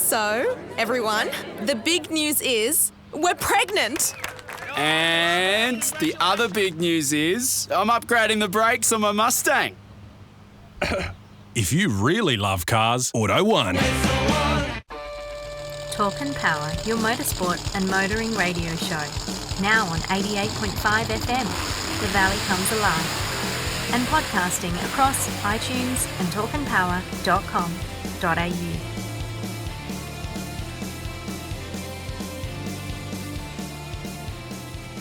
So, everyone, the big news is we're pregnant. And the other big news is I'm upgrading the brakes on my Mustang. If you really love cars, Auto One. Talk and Power, your motorsport and motoring radio show. Now on 88.5 FM, The Valley Comes Alive. And podcasting across iTunes and talkandpower.com.au.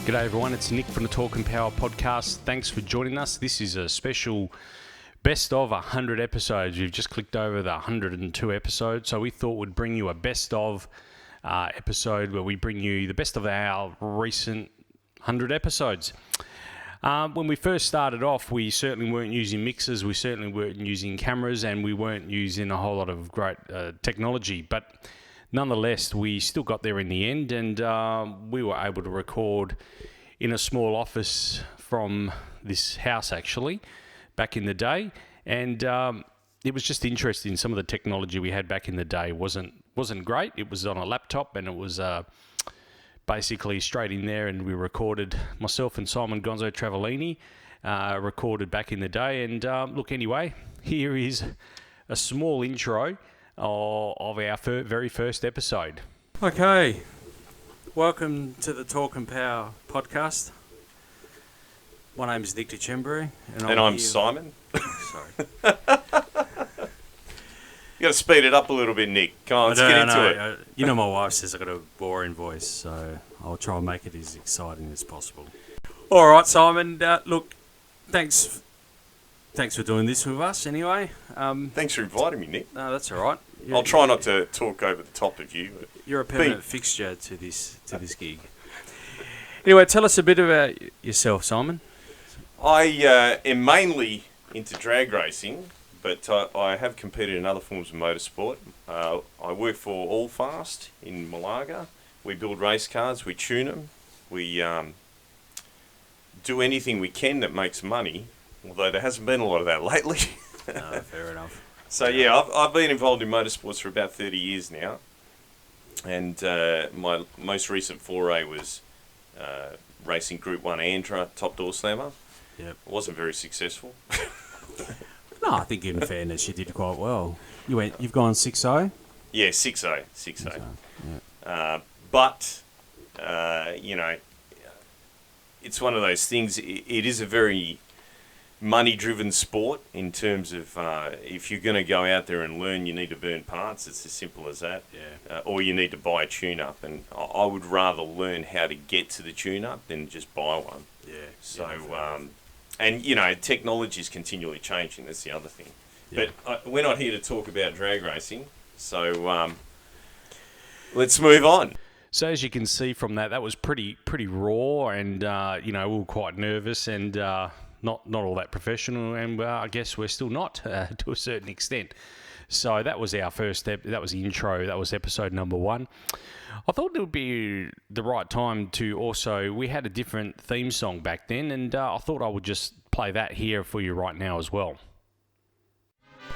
G'day everyone, it's Nick from the Talk and Power podcast. Thanks for joining us. This is a special best of 100 episodes. We've just clicked over the 102 episodes, so we thought we'd bring you a best of episode where we bring you the best of our recent 100 episodes. When we first started off, we certainly weren't using mixers, we certainly weren't using cameras, and we weren't using a whole lot of great technology, but nonetheless, we still got there in the end, and we were able to record in a small office from this house, actually, back in the day. And it was just interesting. Some of the technology we had back in the day wasn't great. It was on a laptop, and it was basically straight in there, and we recorded, myself and Simon Gonzo Travellini recorded back in the day. And look, anyway, here is a small intro of our very first episode. Okay, welcome to the Talk and Power podcast. My name is Nick de Jager, and I'm Simon. Sorry. You got to speed it up a little bit, Nick. Come on, let's get into it. You know, my wife says I've got a boring voice, so I'll try and make it as exciting as possible. All right, Simon. Look, thanks for doing this with us. Anyway, thanks for inviting me, Nick. No, that's all right. I'll try not to talk over the top of you. You're a permanent fixture to this gig. Anyway, tell us a bit about yourself, Simon. I am mainly into drag racing, but I have competed in other forms of motorsport. I work for Allfast in Malaga. We build race cars, we tune them, we do anything we can that makes money, although there hasn't been a lot of that lately. No, fair enough. So yeah, I've been involved in motorsports for about 30 years now, and my most recent foray was racing Group 1 ANDRA Top Door Slammer. Yep. It wasn't very successful. No, I think in fairness you did quite well. You've gone 6-0? Yeah, 6-0. Yeah. But you know, it's one of those things. It is a very money-driven sport in terms of if you're going to go out there and learn, you need to burn parts. It's as simple as that. Yeah. Or you need to buy a tune-up, and I would rather learn how to get to the tune-up than just buy one. Yeah. So, and you know, technology is continually changing. That's the other thing. Yeah. But we're not here to talk about drag racing, so let's move on. So as you can see from that was pretty raw, and you know, we were quite nervous and not all that professional, and I guess we're still not to a certain extent. So that was our first step. That was the intro. That was episode number 1. I thought it would be the right time to also, we had a different theme song back then, and I thought I would just play that here for you right now as well.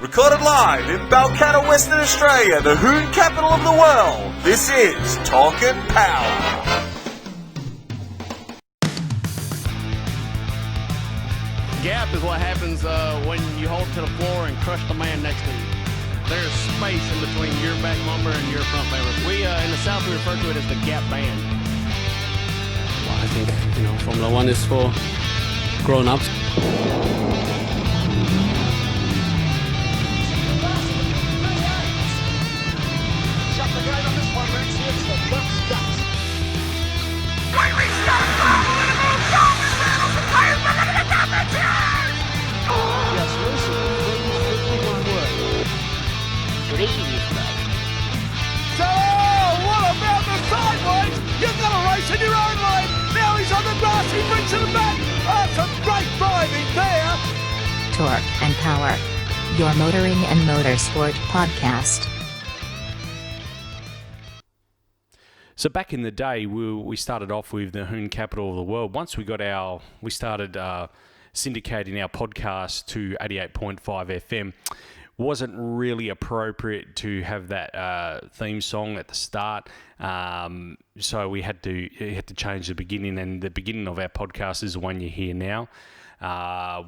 Recorded live in Balcatta, Western Australia, the hoon capital of the world, this is Talk and Power. Gap is what happens when you hold to the floor and crush the man next to you. There's space in between your back lumbar and your front lumbar. We in the South we refer to it as the gap band. Well, I think Formula One is for grown-ups. Shut the grade on this one, Rex. It's the guts. When we start yes, listen, good evening, so, what about the sideways? You've got a race in your own lane. Now he's on the grass, he brings it back. Oh, some great driving there. Torque and Power, your motoring and motorsport podcast. So back in the day, we started off with the Hoon Capital of the World. Once we started syndicating our podcast to 88.5 FM, wasn't really appropriate to have that theme song at the start. So we had to change the beginning, and the beginning of our podcast is the one you hear now.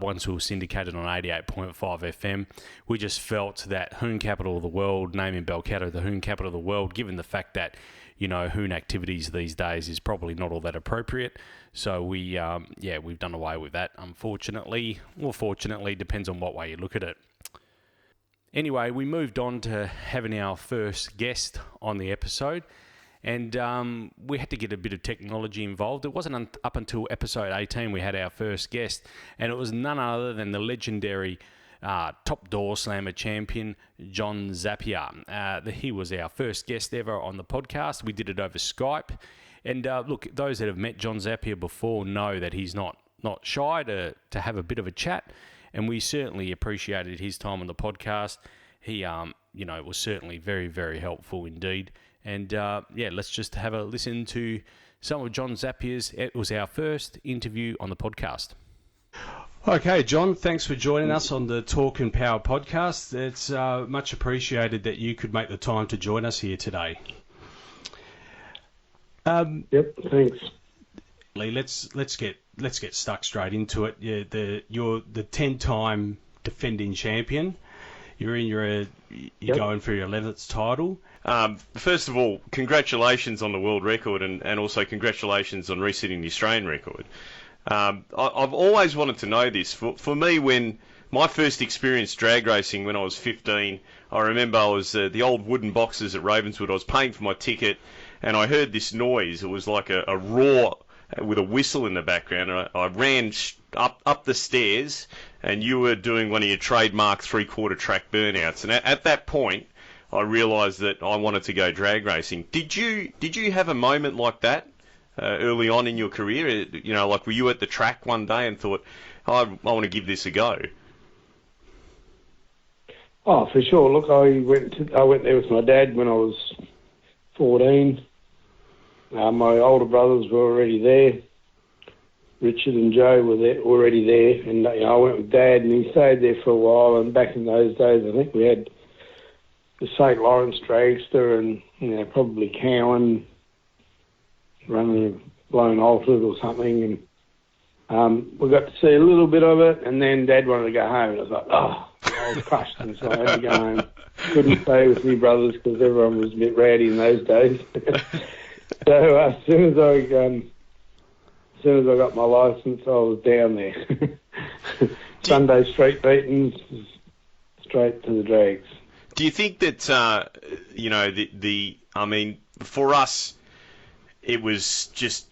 Once we were syndicated on 88.5 FM, we just felt that Hoon Capital of the World, naming Balcatta the Hoon Capital of the World, given the fact that, Hoon activities these days is probably not all that appropriate. So we've done away with that, unfortunately. Or fortunately, depends on what way you look at it. Anyway, we moved on to having our first guest on the episode, and we had to get a bit of technology involved. It wasn't up until episode 18 we had our first guest, and it was none other than the legendary top door slammer champion, John Zappia. He was our first guest ever on the podcast. We did it over Skype, and look, those that have met John Zappia before know that he's not shy to have a bit of a chat. And we certainly appreciated his time on the podcast. He, was certainly very, very helpful indeed. And, let's just have a listen to some of John Zappia's. It was our first interview on the podcast. Okay, John, thanks for joining us on the Talk and Power podcast. It's much appreciated that you could make the time to join us here today. Yep, thanks. Let's get stuck straight into it. You're the 10-time defending champion. You're going for your 11th title. First of all, congratulations on the world record, and also congratulations on resetting the Australian record. I've always wanted to know this. For me, when my first experience drag racing when I was 15, I remember I was the old wooden boxes at Ravenswood. I was paying for my ticket, and I heard this noise. It was like a roar with a whistle in the background. And I ran up the stairs, and you were doing one of your trademark three-quarter track burnouts. And at that point, I realised that I wanted to go drag racing. Did you have a moment like that early on in your career? Like were you at the track one day and thought, I want to give this a go? Oh, for sure. Look, I went there with my dad when I was 14. My older brothers were already there. Richard and Joe were already there, and I went with Dad, and he stayed there for a while. And back in those days, I think we had the St. Lawrence Dragster, and probably Cowan running a blown altered or something, and we got to see a little bit of it. And then Dad wanted to go home, and I was like, I was crushed, and so I had to go home. Couldn't stay with me brothers because everyone was a bit rowdy in those days. So as soon as I got my licence, I was down there. Sunday street beatings, straight to the drags. Do you think that for us, it was just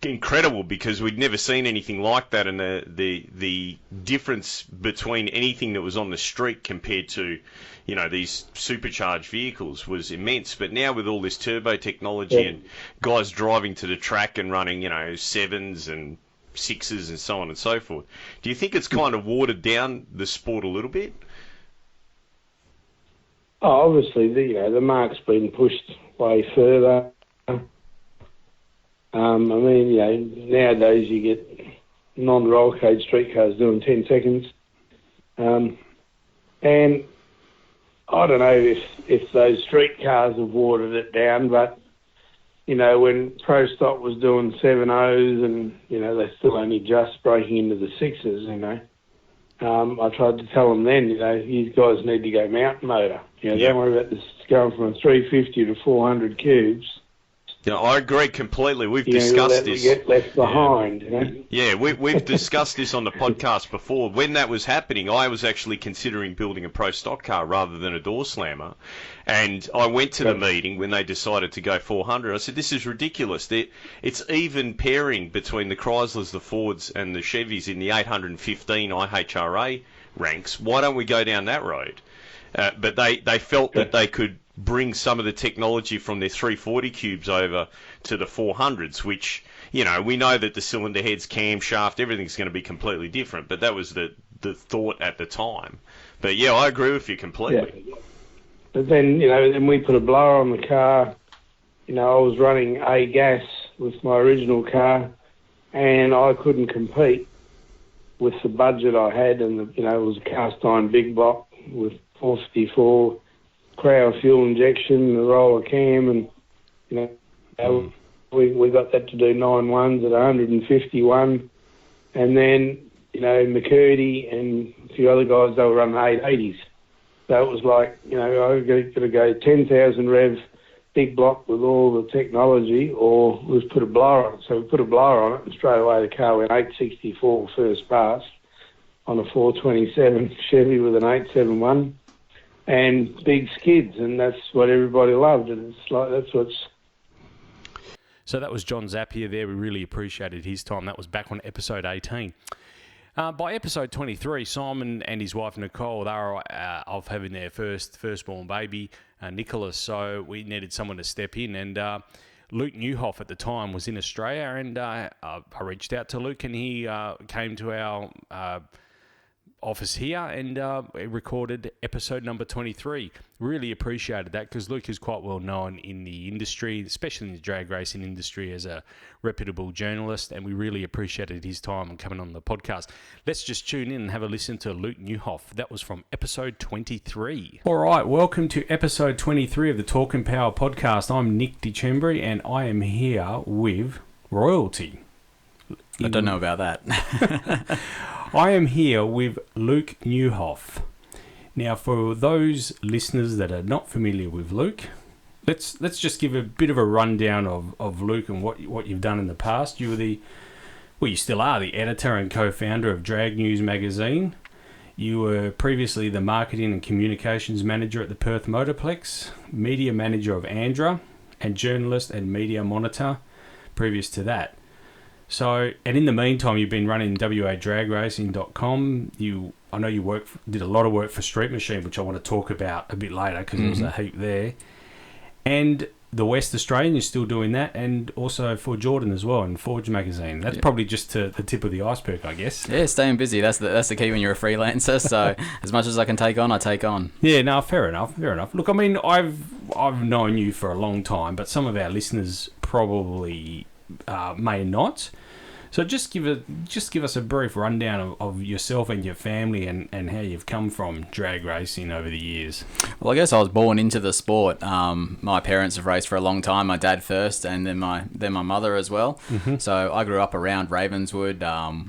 incredible because we'd never seen anything like that, and the difference between anything that was on the street compared to these supercharged vehicles was immense. But now with all this turbo technology and guys driving to the track and running sevens and sixes and so on and so forth, do you think it's kind of watered down the sport a little bit? Oh, obviously the mark's been pushed way further. Nowadays you get non-roll cage street cars doing 10 seconds. And I don't know if those street cars have watered it down, but, when Pro Stock was doing 7.0s and, they're still only just breaking into the 6s, I tried to tell them then, you guys need to go mountain motor. Don't worry about this going from a 350 to 400 cubes. Yeah, I agree completely. We've discussed this. You get left behind. Yeah, we've discussed this on the podcast before. When that was happening, I was actually considering building a Pro Stock car rather than a door slammer. And I went to the meeting when they decided to go 400. I said, this is ridiculous. It's even pairing between the Chryslers, the Fords, and the Chevys in the 815 IHRA ranks. Why don't we go down that road? But they felt that they could bring some of the technology from their 340 cubes over to the 400s, which, we know that the cylinder heads, camshaft, everything's going to be completely different, but that was the thought at the time. But yeah, I agree with you completely. Yeah. But then, then we put a blower on the car. I was running A gas with my original car, and I couldn't compete with the budget I had, and it was a cast iron big block with 454 crowd fuel injection, the roller cam, and we got that to do 9-1s at 151, and then McCurdy and a few other guys, they were running 880s. So it was like, I got to go 10,000 rev, big block with all the technology, or let's put a blower on it. So we put a blower on it, and straight away the car went 864 first pass on a 427 Chevy with an 871 and big skids, and that's what everybody loved. And it's like, that's what's... So that was John Zappia there. We really appreciated his time. That was back on episode 18. By episode 23, Simon and his wife Nicole, they were off having their firstborn baby, Nicholas. So we needed someone to step in, and Luke Nieuwhof at the time was in Australia, and I reached out to Luke, and he came to our office here and recorded episode number 23. Really appreciated that, because Luke is quite well known in the industry, especially in the drag racing industry, as a reputable journalist, and we really appreciated his time and coming on the podcast. Let's just tune in and have a listen to Luke Nieuwhof. That was from episode 23. All right, welcome to episode 23 of the Talk and Power podcast. I'm Nick DeChembry, and I am here with royalty. I don't know about that. I am here with Luke Nieuwhof. Now, for those listeners that are not familiar with Luke, let's just give a bit of a rundown of Luke and what you've done in the past. You still are the editor and co-founder of Drag News magazine. You were previously the marketing and communications manager at the Perth Motorplex, media manager of ANDRA, and journalist and media monitor previous to that. So, and in the meantime, you've been running wadragracing.com. I know you did a lot of work for Street Machine, which I want to talk about a bit later, because there was a heap there. And the West Australian, you're still doing that, and also for Jordan as well, and Forge magazine. That's probably just the tip of the iceberg, I guess. Yeah, staying busy. That's the key when you're a freelancer. So as much as I can take on, I take on. Yeah, no, fair enough. Look, I mean, I've known you for a long time, but some of our listeners probably may not. So just give us a brief rundown of yourself and your family and how you've come from drag racing over the years. Well, I guess I was born into the sport. My parents have raced for a long time. My dad first, and then my mother as well. Mm-hmm. So I grew up around Ravenswood,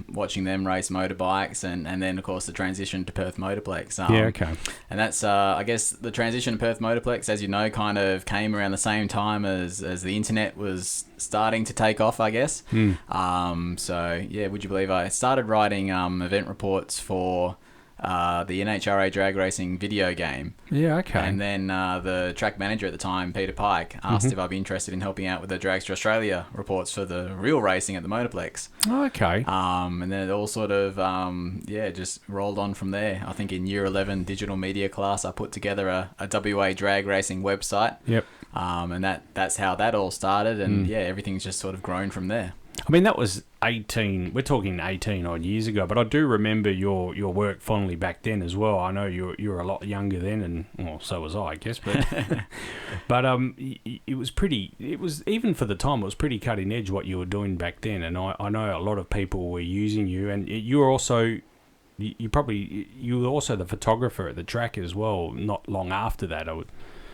watching them race motorbikes, and then of course the transition to Perth Motorplex. Okay. And that's I guess the transition to Perth Motorplex, as you know, kind of came around the same time as the internet was starting to take off, I guess. So yeah, would you believe I started writing event reports for the NHRA drag racing video game. Yeah, okay. And then the track manager at the time, Peter Pike, asked if I'd be interested in helping out with the Dragster Australia reports for the real racing at the Motorplex. Okay. And then it all sort of just rolled on from there. I think in year 11 digital media class, I put together a WA drag racing website. Yep. And that's how that all started, and everything's just sort of grown from there. I mean, that was 18, we're talking 18 odd years ago, but I do remember your work fondly back then as well. I know you were a lot younger then, and well, so was I guess, but but it was even for the time, it was pretty cutting edge what you were doing back then, and I know a lot of people were using you, and you were also you were also the photographer at the track as well, not long after that.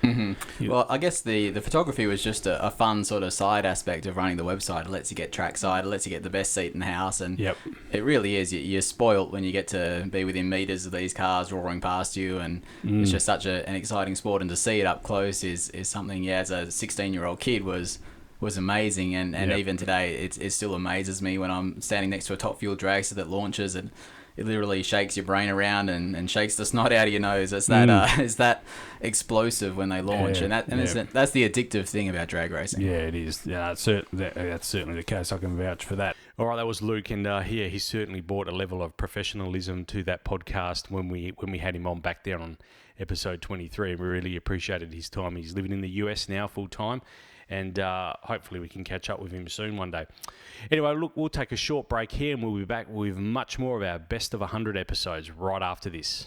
Mm-hmm. Well, I guess the photography was just a fun sort of side aspect of running the website. It lets you get trackside, it lets you get the best seat in the house, and it really is. You're spoilt when you get to be within meters of these cars roaring past you, and it's just such an exciting sport. And to see it up close is something, as a 16-year-old kid was amazing, and even today it still amazes me when I'm standing next to a top fuel dragster that launches, and it literally shakes your brain around and shakes the snot out of your nose. It's that explosive when they launch, and that's the addictive thing about drag racing. Yeah, it is. Yeah, that's certainly the case. I can vouch for that. All right, that was Luke, and he certainly brought a level of professionalism to that podcast when we had him on back there on episode 23. We really appreciated his time. He's living in the US now full time, and hopefully we can catch up with him soon one day. Anyway, look, we'll take a short break here, and we'll be back with much more of our best of 100 episodes right after this.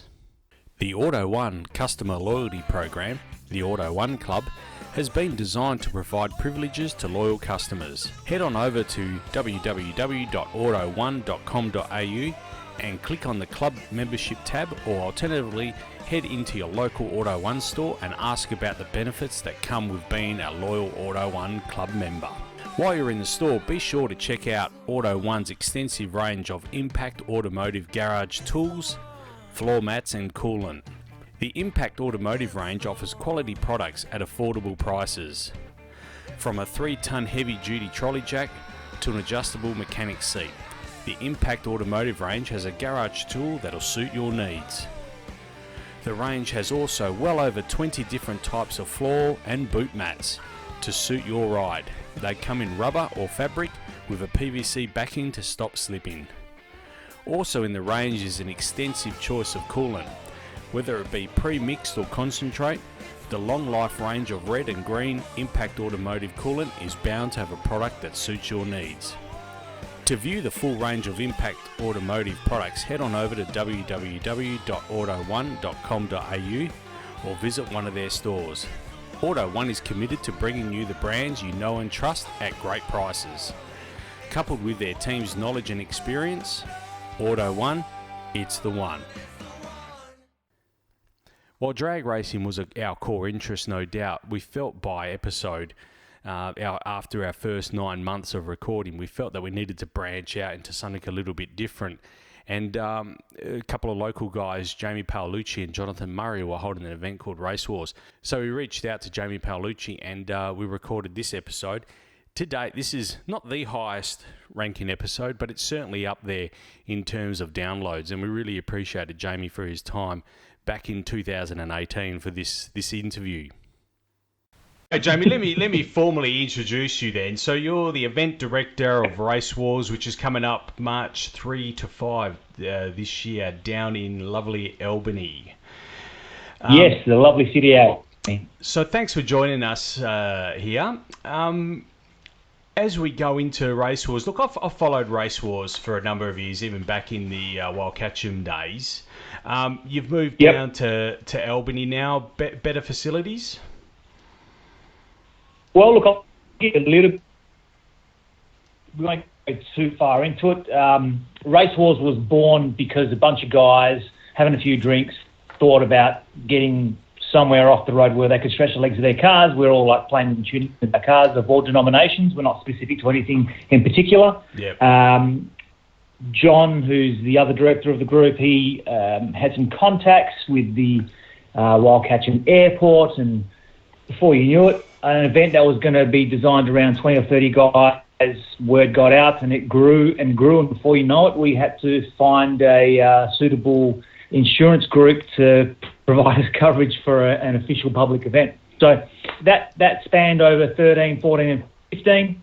The Auto One customer loyalty program, the Auto One Club, has been designed to provide privileges to loyal customers. Head on over to www.auto1.com.au and click on the club membership tab, or alternatively head into your local Auto One store and ask about the benefits that come with being a loyal Auto One club member. While you're in the store, be sure to check out Auto One's extensive range of Impact Automotive garage tools, floor mats and coolant. The Impact Automotive range offers quality products at affordable prices. From a 3-ton heavy-duty trolley jack to an adjustable mechanic seat, the Impact Automotive range has a garage tool that'll suit your needs. The range has also well over 20 different types of floor and boot mats to suit your ride. They come in rubber or fabric with a PVC backing to stop slipping. Also in the range is an extensive choice of coolant. Whether it be pre-mixed or concentrate, the long life range of red and green Impact Automotive coolant is bound to have a product that suits your needs. To view the full range of Impact Automotive products, head on over to www.auto1.com.au or visit one of their stores. Auto One is committed to bringing you the brands you know and trust at great prices. Coupled with their team's knowledge and experience, Auto One, it's the one. While drag racing was our core interest, no doubt, we felt by episode, after our first 9 months of recording, we felt that we needed to branch out into something a little bit different. And a couple of local guys, Jamie Paolucci and Jonathan Murray, were holding an event called Race Wars. So we reached out to Jamie Paolucci and we recorded this episode. To date, this is not the highest ranking episode, but it's certainly up there in terms of downloads. And we really appreciated Jamie for his time back in 2018 for this interview. Hey, Jamie, let me formally introduce you then. So you're the event director of Race Wars, which is coming up March 3 to 5 this year down in lovely Albany. Yes, the lovely city out. So thanks for joining us here. As we go into Race Wars, look, I've followed Race Wars for a number of years, even back in the Wild Catchem days. You've moved down to Albany now, better facilities? Well, look, I'll get a little... We won't go too far into it. Race Wars was born because a bunch of guys, having a few drinks, thought about getting somewhere off the road where they could stretch the legs of their cars. We're all like playing and tuning with our cars of all denominations. We're not specific to anything in particular. Yep. John, who's the other director of the group, he had some contacts with the Wild Catchem Airport, and before you knew it, an event that was going to be designed around 20 or 30 guys, word got out and it grew and grew, and before you know it, we had to find a suitable insurance group to provide us coverage for an official public event. So that spanned over 13, 14 and 15.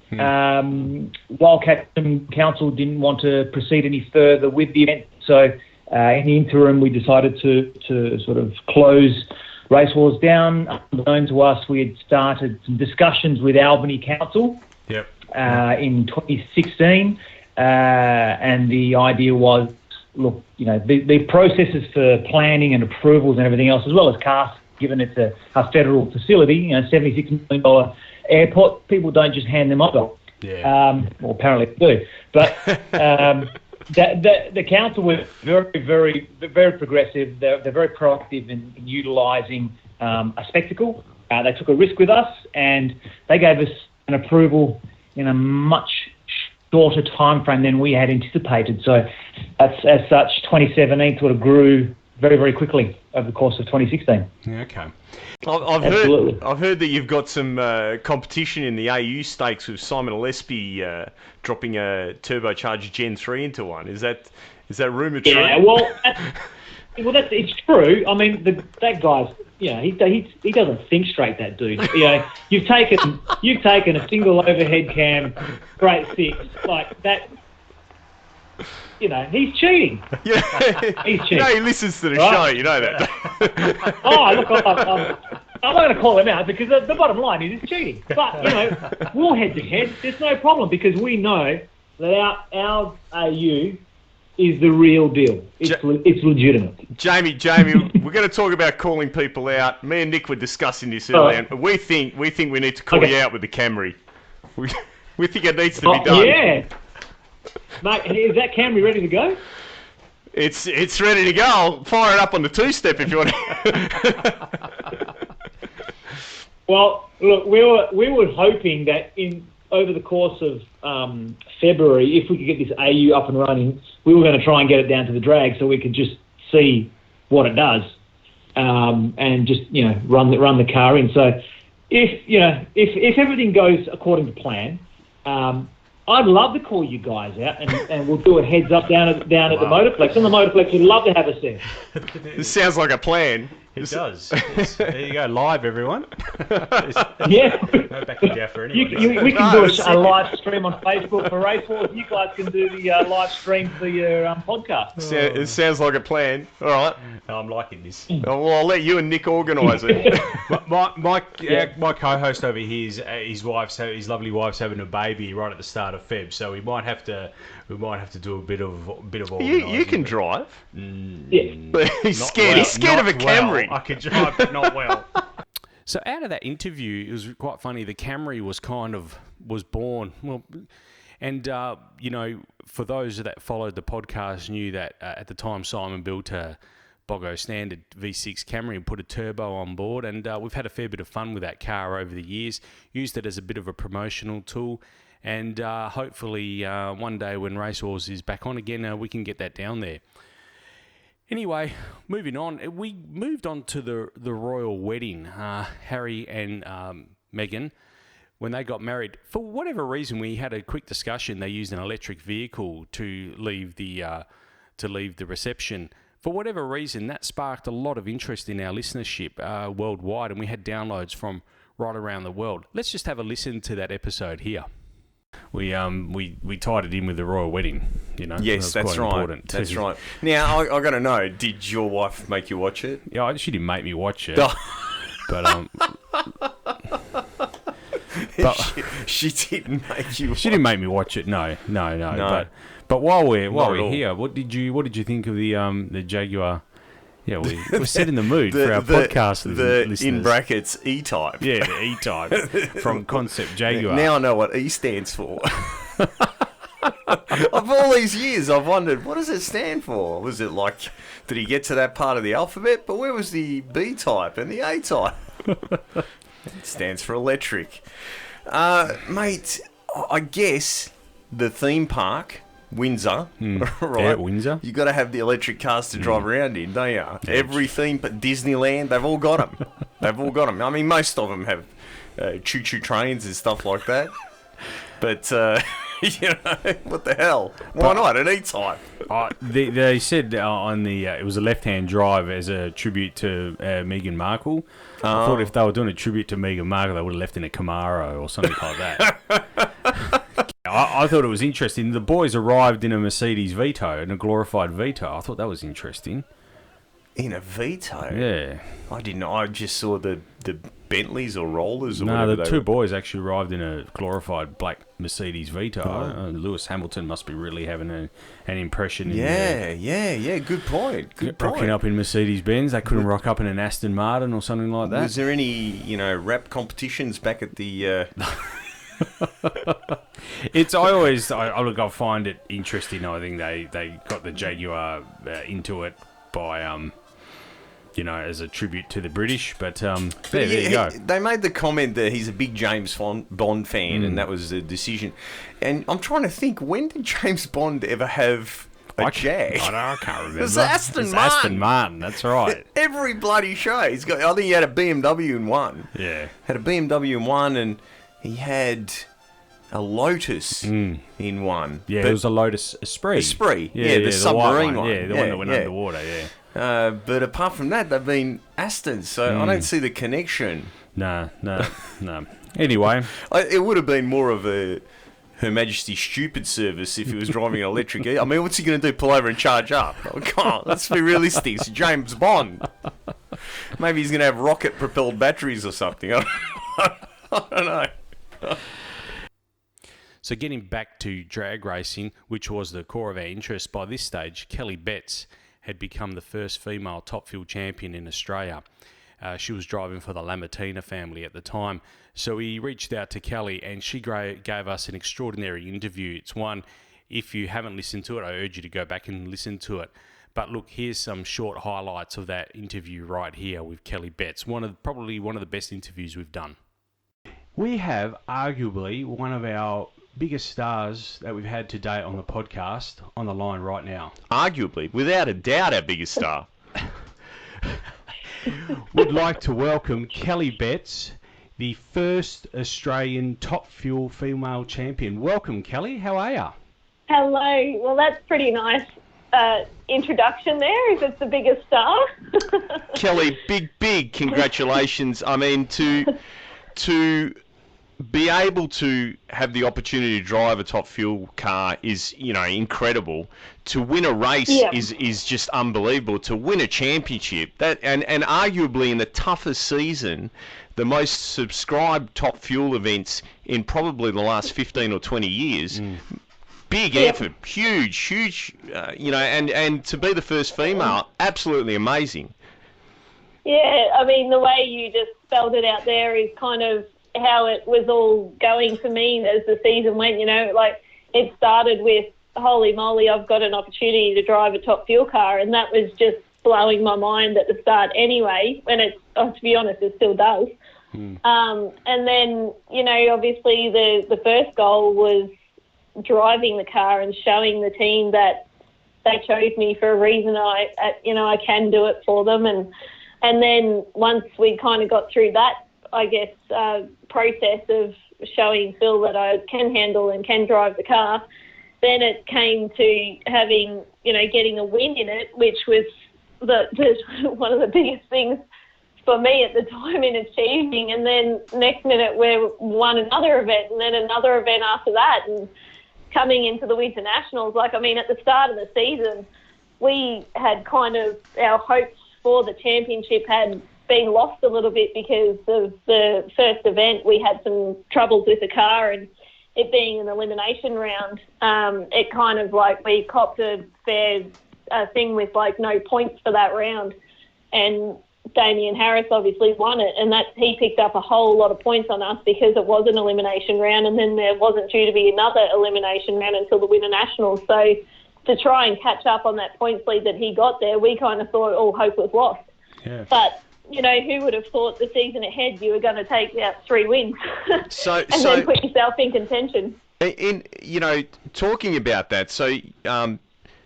Wild Catchem Council didn't want to proceed any further with the event, so in the interim we decided to sort of close Race Wars down. Unknown to us, we had started some discussions with Albany Council in 2016, and the idea was, look, you know, the processes for planning and approvals and everything else, as well as CAST, given it's a federal facility, you know, $76 million airport, people don't just hand them over. Well, apparently they do. But the council was very, very, very progressive. They're very proactive in utilising a spectacle. They took a risk with us, and they gave us an approval in a much shorter time frame than we had anticipated. So, as such, 2017 sort of grew very, very quickly over the course of 2016. Okay. I've heard that you've got some competition in the AU stakes with Simon Gillespie dropping a turbocharged Gen 3 into one. Is that rumour true? Yeah, it's true. I mean, that guy's, you know, he doesn't think straight, that dude. You know, you've taken a single overhead cam, straight six, like that. You know, he's cheating. Yeah, he's cheating. No, he listens to the show. You know that. Look, I'm not going to call him out because the bottom line is he's cheating. But, you know, we'll head to head. There's no problem because we know that our AU is the real deal. It's legitimate. Jamie, we're going to talk about calling people out. Me and Nick were discussing this earlier, and we think we need to call you out with the Camry. We think it needs to be done. Yeah. Mate, is that Camry ready to go? It's ready to go. I'll fire it up on the two-step if you want. Well, look, we were hoping that over the course of February, if we could get this AU up and running, we were going to try and get it down to the drag so we could just see what it does, and just run the car in. So if everything goes according to plan, I'd love to call you guys out and we'll do a heads up down at the Motorplex. On the Motorplex, we'd love to have us there. This sounds like a plan. It does. There you go, live, everyone. Yeah. No back to Jaffa anyway. We can do a live stream on Facebook for Race Wars. You guys can do the live stream for your podcast. It sounds like a plan. All right. I'm liking this. Well, I'll let you and Nick organise it. My co-host over here, his lovely wife's having a baby right at the start of Feb, so we might have to do a bit of organising. You can drive. Yeah. He's scared of a Camry. I can drive, but not well. So out of that interview, it was quite funny. The Camry was born. Well, and for those that followed the podcast, knew that at the time Simon built a Boggo standard V6 Camry and put a turbo on board, and we've had a fair bit of fun with that car over the years. Used it as a bit of a promotional tool, and hopefully one day when Race Wars is back on again, we can get that down there. Anyway, moving on. We moved on to the royal wedding. Harry and Meghan, when they got married, for whatever reason, we had a quick discussion. They used an electric vehicle to leave the reception. For whatever reason, that sparked a lot of interest in our listenership worldwide, and we had downloads from right around the world. Let's just have a listen to that episode here. We tied it in with the royal wedding, Yes, that's right. Important. That's right. Now, I got to know, did your wife make you watch it? Yeah, she didn't make me watch it. But she didn't make you watch it. She didn't make me watch it, no. But while we're here, what did you think of the Jaguar? Yeah, we're setting the mood for our podcast listeners. In brackets, E-Type. Yeah, the E-Type from Concept Jaguar. Now I know what E stands for. Of all these years, I've wondered, what does it stand for? Was it like, did he get to that part of the alphabet? But where was the B-Type and the A-Type? It stands for electric. Mate, I guess the theme park... Windsor, right? Yeah, Windsor. You got to have the electric cars to drive around in, don't you? Yeah. Every theme, but Disneyland, they've all got them. I mean, most of them have choo-choo trains and stuff like that. But what the hell? Why not an E-Type? They said on the it was a left-hand drive as a tribute to Meghan Markle. I thought if they were doing a tribute to Meghan Markle, they would have left in a Camaro or something like that. I thought it was interesting. The boys arrived in a Mercedes Vito, in a glorified Vito. I thought that was interesting. In a Vito? Yeah. I didn't know. I just saw the Bentleys or Rollers or whatever. No, the two boys actually arrived in a glorified black Mercedes Vito. Lewis Hamilton must be really having an impression. Yeah. Good point. Rocking up in Mercedes-Benz. They couldn't rock up in an Aston Martin or something like that. Was there any, rap competitions back at the... I find it interesting. I think they got the Jaguar into it by as a tribute to the British. But there you go. They made the comment that he's a big James Bond fan, and that was the decision. And I'm trying to think, when did James Bond ever have a Jag? I can't remember. It's Aston Martin. Aston Martin. That's right. Every bloody show he's got. I think he had a BMW in one. Yeah, had a BMW in one, and he had a Lotus in one. Yeah, it was a Lotus Esprit. Yeah, the submarine one. Yeah, the one that went underwater, yeah. But apart from that, they've been Astons, so I don't see the connection. No. Anyway. It would have been more of a Her Majesty's Stupid service if he was driving an electric. I mean, what's he going to do, pull over and charge up? Oh, come on, let's be realistic. It's James Bond. Maybe he's going to have rocket-propelled batteries or something. I don't know. So getting back to drag racing, which was the core of our interest, by this stage, Kelly Betts had become the first female top fuel champion in Australia. She was driving for the Lamartina family at the time. So we reached out to Kelly, and she gave us an extraordinary interview. It's one, if you haven't listened to it, I urge you to go back and listen to it. But look, here's some short highlights of that interview right here with Kelly Betts. Probably one of the best interviews we've done. We have arguably one of our biggest stars that we've had to date on the podcast on the line right now. Arguably, without a doubt, our biggest star. Would like to welcome Kelly Betts, the first Australian Top Fuel female champion. Welcome, Kelly. How are you? Hello. Well, that's pretty nice introduction there, if it's the biggest star. Kelly, big congratulations. I mean, to be able to have the opportunity to drive a Top Fuel car is, incredible. To win a race is just unbelievable. To win a championship, and arguably in the toughest season, the most subscribed Top Fuel events in probably the last 15 or 20 years. Big effort, huge, and to be the first female, absolutely amazing. Yeah, I mean, the way you just spelled it out there is kind of how it was all going for me as the season went, like it started with, holy moly, I've got an opportunity to drive a Top Fuel car, and that was just blowing my mind at the start anyway, and to be honest, it still does. And then, obviously the first goal was driving the car and showing the team that they chose me for a reason. I can do it for them. And then once we kind of got through that, I guess, process of showing Phil that I can handle and can drive the car, then it came to having, getting a win in it, which was one of the biggest things for me at the time in achieving. And then next minute we won another event, and then another event after that. And coming into the Winter Nationals, at the start of the season, we had kind of our hopes for the championship had been lost a little bit because of the first event. We had some troubles with the car, and it being an elimination round, it kind of we copped a fair thing with no points for that round, and Damien Harris obviously won it, and that he picked up a whole lot of points on us because it was an elimination round, and then there wasn't due to be another elimination round until the Winter Nationals. So to try and catch up on that points lead that he got there, we kind of thought all hope was lost. Yeah. But who would have thought the season ahead you were going to take out 3 wins then put yourself in contention? Talking about that, so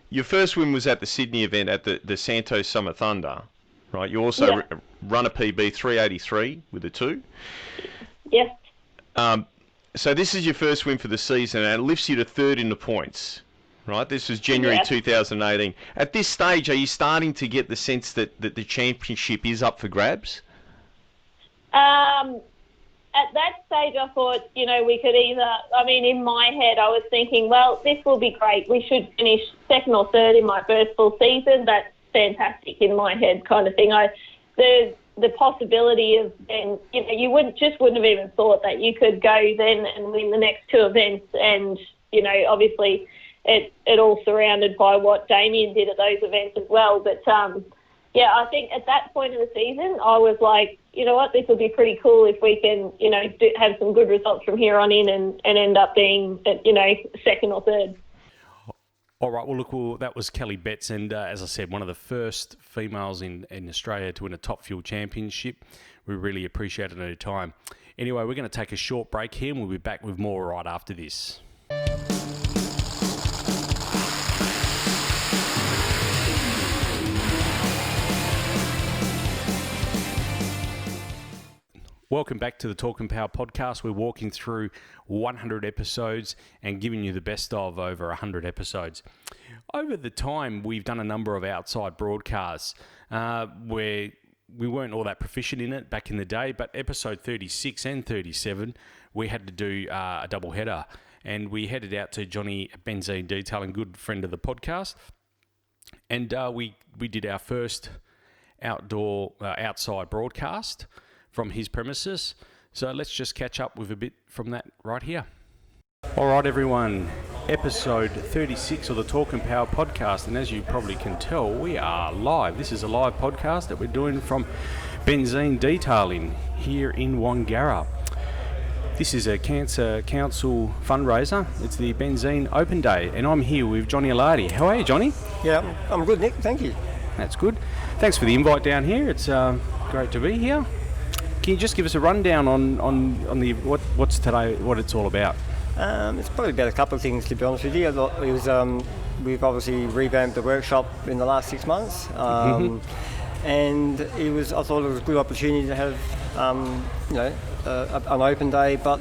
your first win was at the Sydney event at the Santos Summer Thunder, right? You also run a PB 383 with a 2. Yes. So this is your first win for the season, and it lifts you to 3rd in the points. Right, this was January 2018. At this stage, are you starting to get the sense that the championship is up for grabs? At that stage, I thought, we could either, in my head, I was thinking, well, this will be great. We should finish 2nd or 3rd in my first full season. That's fantastic in my head kind of thing. The possibility of then, you wouldn't have even thought that you could go then and win the next 2 events, and, obviously it all surrounded by what Damien did at those events as well. But, I think at that point of the season, I was like, you know what, this will be pretty cool if we can, have some good results from here on in and end up being, 2nd or 3rd. All right, well, look, that was Kelly Betts, and as I said, one of the first females in Australia to win a Top Fuel championship. We really appreciated her time. Anyway, we're going to take a short break here, and we'll be back with more right after this. Welcome back to the Talk and Power podcast. We're walking through 100 episodes and giving you the best of over 100 episodes. Over the time, we've done a number of outside broadcasts where we weren't all that proficient in it back in the day, but episode 36 and 37, we had to do a double header, and we headed out to Johnny Benzene Detailing, good friend of the podcast, and we did our first outside broadcast from his premises. So let's just catch up with a bit from that right here. All right, everyone, episode 36 of the Talk and Power podcast, and as you probably can tell, we are live. This is a live podcast that we're doing from Benzene Detailing here in Wangara. This is a Cancer Council fundraiser. It's the Benzene Open Day, and I'm here with Johnny Alardi. How are you, Johnny? Yeah, I'm good, Nick. Thank you. That's good. Thanks for the invite down here. It's great to be here. Can you just give us a rundown on the what's today, what it's all about? It's probably about a couple of things, to be honest with you. It was we've obviously revamped the workshop in the last 6 months, and I thought it was a good opportunity to have an open day, but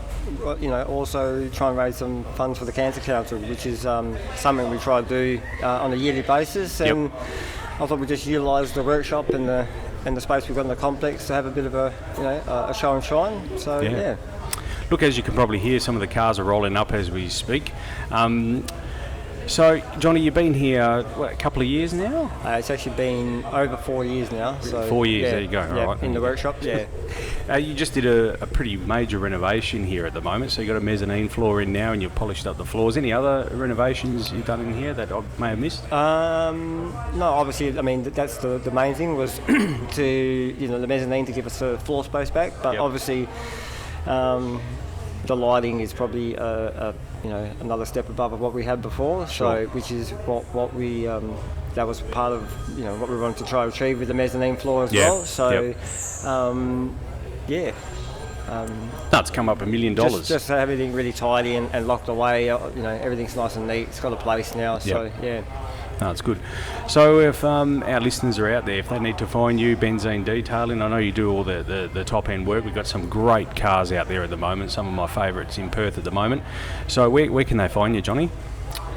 also try and raise some funds for the Cancer Council, which is something we try to do on a yearly basis. And I thought we'd just utilise the workshop and the space we've got in the complex to have a bit of a show and shine. So yeah. Look, as you can probably hear, some of the cars are rolling up as we speak. So, Johnny, you've been here, a couple of years now? It's actually been over 4 years now. So 4 years, yeah, there you go. Yeah, right. in the workshop, yeah. You just did a pretty major renovation here at the moment, so you've got a mezzanine floor in now and you've polished up the floors. Any other renovations you've done in here that I may have missed? No, obviously, I mean, that's the main thing was to, the mezzanine to give us the floor space back, but obviously the lighting is probably another step above of what we had before. So which is what we that was part of what we wanted to try to achieve with the mezzanine floor as well. So no, it's come up $1 million. Just to have everything really tidy and locked away. Everything's nice and neat. It's got a place now. So yeah. No, it's good. So if our listeners are out there, if they need to find you, Benzene Detailing, I know you do all the top-end work. We've got some great cars out there at the moment, some of my favourites in Perth at the moment. So where can they find you, Johnny?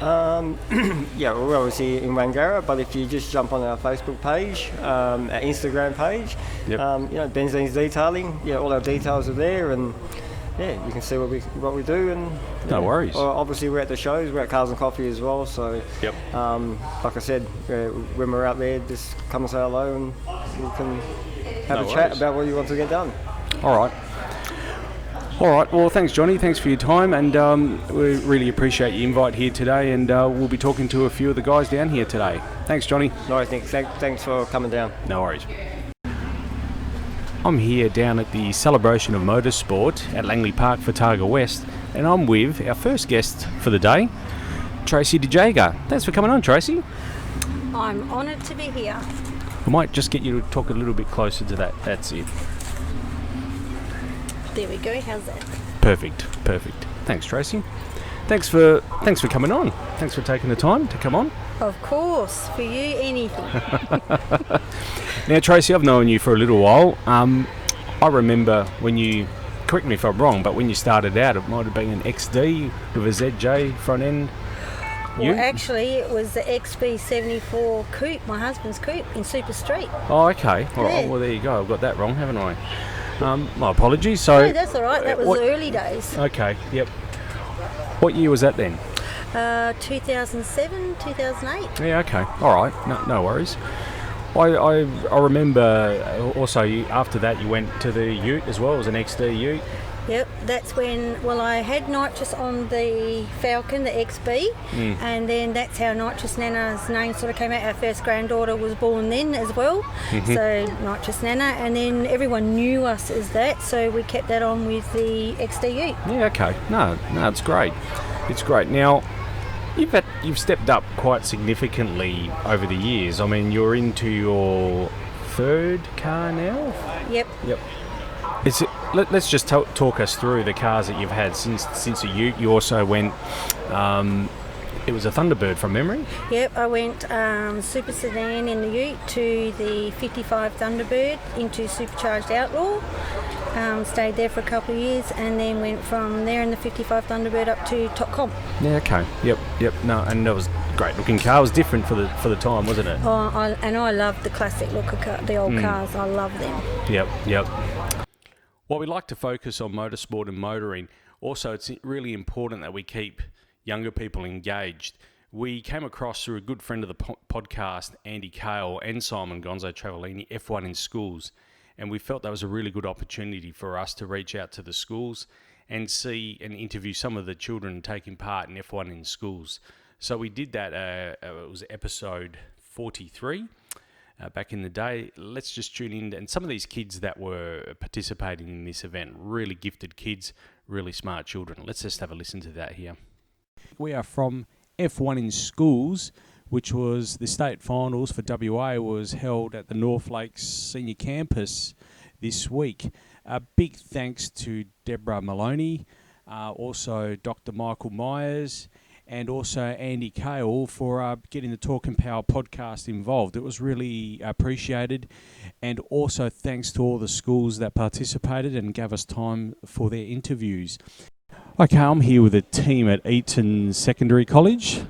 We're obviously in Wangara, but if you just jump on our Facebook page, our Instagram page, Benzene's Detailing, all our details are there, and you can see what we do, and no worries. Obviously, we're at the shows. We're at Cars and Coffee as well. So, like I said, when we're out there, just come and say hello, and we can have a chat about what you want to get done. All right. Well, thanks, Johnny. Thanks for your time, and we really appreciate your invite here today. And we'll be talking to a few of the guys down here today. Thanks, Johnny. No, thanks for coming down. No worries. I'm here down at the Celebration of Motorsport at Langley Park for Targa West, and I'm with our first guest for the day, Tracey de Jager. Thanks for coming on, Tracey. I'm honoured to be here. I might just get you to talk a little bit closer to that. That's it. There we go. How's that? Perfect. Thanks, Tracey. Thanks for coming on. Thanks for taking the time to come on. Of course, for you, anything. Now, Tracey, I've known you for a little while. I remember when you, correct me if I'm wrong, but when you started out, it might have been an XD with a ZJ front end. Well, actually, it was the XB74 coupe, my husband's coupe, in Super Street. Oh, okay. All right. Well, there you go. I've got that wrong, haven't I? My apologies. So, no, that's all right. That was the early days. Okay, yep. What year was that then? 2007, 2008. Yeah, okay. All right. No worries. I remember also after that you went to the Ute as well. It was an XD Ute. Yep, that's when, I had nitrous on the Falcon, the XB, and then that's how Nitrous Nana's name sort of came out. Our first granddaughter was born then as well, so Nitrous Nana, and then everyone knew us as that, so we kept that on with the XD Ute. Yeah, okay. No, it's great. It's great. Now, you've stepped up quite significantly over the years. I mean, you're into your third car now? Yep. Let's just talk us through the cars that you've had since a Ute. You also went, it was a Thunderbird from memory? Yep, I went super sedan in the Ute to the 55 Thunderbird into supercharged Outlaw. Stayed there for a couple of years and then went from there in the 55 Thunderbird up to Top Comp. Yeah, okay. Yep. No, and that was a great looking car. It was different for the time, wasn't it? Oh, I love the classic look of the old cars. I love them. Yep. Well, we like to focus on motorsport and motoring. Also, it's really important that we keep younger people engaged. We came across through a good friend of the podcast, Andy Cale, and Simon Gonzo Travellini, F1 in schools. And we felt that was a really good opportunity for us to reach out to the schools and see and interview some of the children taking part in F1 in schools. So we did that. It was episode 43. Back in the day. Let's just tune in. And some of these kids that were participating in this event, really gifted kids, really smart children. Let's just have a listen to that here. We are from F1 in Schools, which was the state finals for WA was held at the North Lakes Senior Campus this week. A big thanks to Deborah Maloney, also Dr. Michael Myers, and also Andy Cale for getting the Talk and Power podcast involved. It was really appreciated, and also thanks to all the schools that participated and gave us time for their interviews. Okay, I'm here with a team at Eton Secondary College.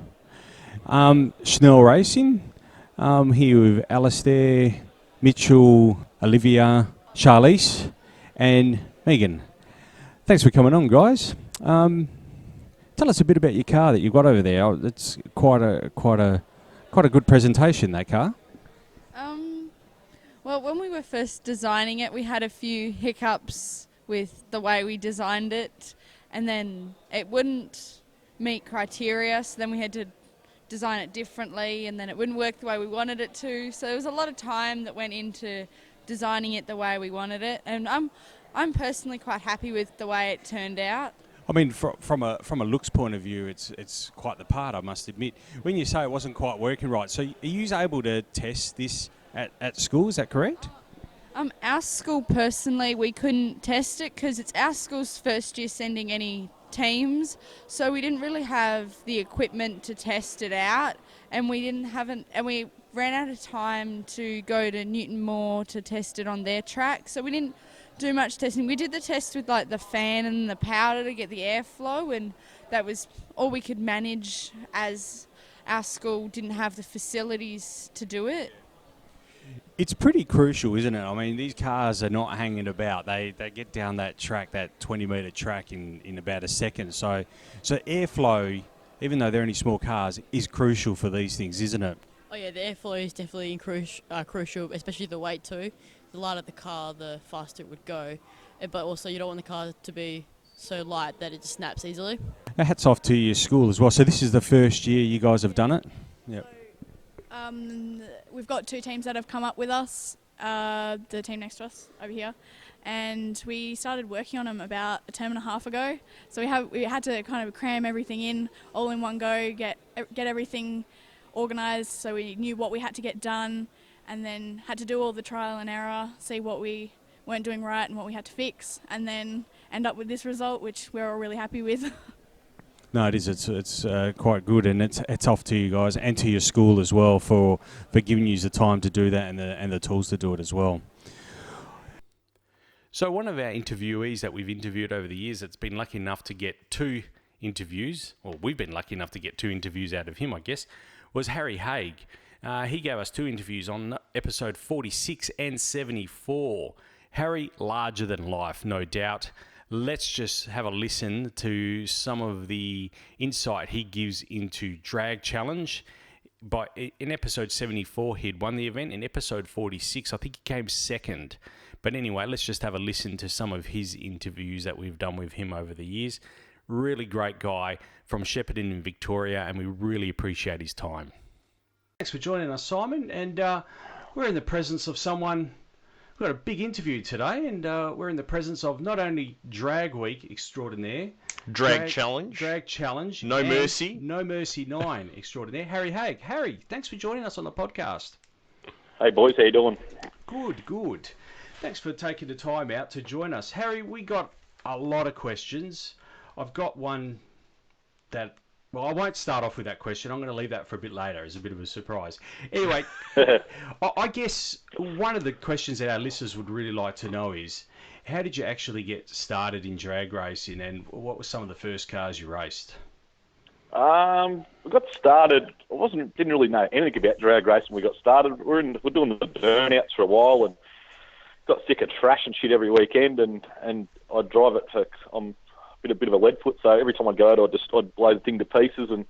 Chanel Racing. I'm here with Alistair, Mitchell, Olivia, Charlize, and Megan. Thanks for coming on, guys. Tell us a bit about your car that you've got over there. It's quite a good presentation, that car. Well, when we were first designing it, we had a few hiccups with the way we designed it, and then it wouldn't meet criteria, so then we had to design it differently, and then it wouldn't work the way we wanted it to. So there was a lot of time that went into designing it the way we wanted it, and I'm personally quite happy with the way it turned out. I mean, from a looks point of view, it's quite the part, I must admit. When you say it wasn't quite working right, so are you able to test this at school? Is that correct? Our school, personally, we couldn't test it because it's our school's first year sending any teams, so we didn't really have the equipment to test it out, and we ran out of time to go to Newton Moore to test it on their track, so we didn't do much testing. We did the test with like the fan and the powder to get the airflow, and that was all we could manage as our school didn't have the facilities to do it. It's pretty crucial, isn't it? I mean, these cars are not hanging about. They get down that track, that 20-metre track in about a second. So airflow, even though they're only small cars, is crucial for these things, isn't it? Oh yeah, the airflow is definitely crucial, especially the weight too. The lighter the car, the faster it would go. But also you don't want the car to be so light that it just snaps easily. Hats off to your school as well. So this is the first year you guys have done it? Yep. We've got two teams that have come up with us, the team next to us over here, and we started working on them about a term and a half ago. So we had to kind of cram everything in all in one go, get everything organised so we knew what we had to get done, and then had to do all the trial and error, see what we weren't doing right and what we had to fix, and then end up with this result, which we're all really happy with. No, it is. It's quite good, and it's off to you guys and to your school as well for giving you the time to do that and the tools to do it as well. So one of our interviewees that we've interviewed over the years that's been lucky enough to get two interviews, or we've been lucky enough to get two interviews out of him, I guess, was Harry Haig. He gave us two interviews on episode 46 and 74. Harry, larger than life, no doubt. Let's just have a listen to some of the insight he gives into drag challenge. In episode 74, he'd won the event. In episode 46, I think he came second. But anyway, let's just have a listen to some of his interviews that we've done with him over the years. Really great guy from Shepparton in Victoria, and we really appreciate his time. Thanks for joining us, Simon. And we're in the presence of someone. We've got a big interview today, and we're in the presence of not only Drag Week extraordinaire, Drag Challenge, No Mercy 9 extraordinaire, Harry Haig. Harry, thanks for joining us on the podcast. Hey boys, how you doing? Good. Thanks for taking the time out to join us. Harry, we got a lot of questions. I've got one that, well, I won't start off with that question. I'm going to leave that for a bit later as a bit of a surprise. Anyway, I guess one of the questions that our listeners would really like to know is, how did you actually get started in drag racing, and what were some of the first cars you raced? We got started. Didn't really know anything about drag racing. We got started. We're doing the burnouts for a while, and got sick of trash and shit every weekend. And I'd drive it for. I'm a bit of a lead foot, so every time I'd go out, I'd blow the thing to pieces and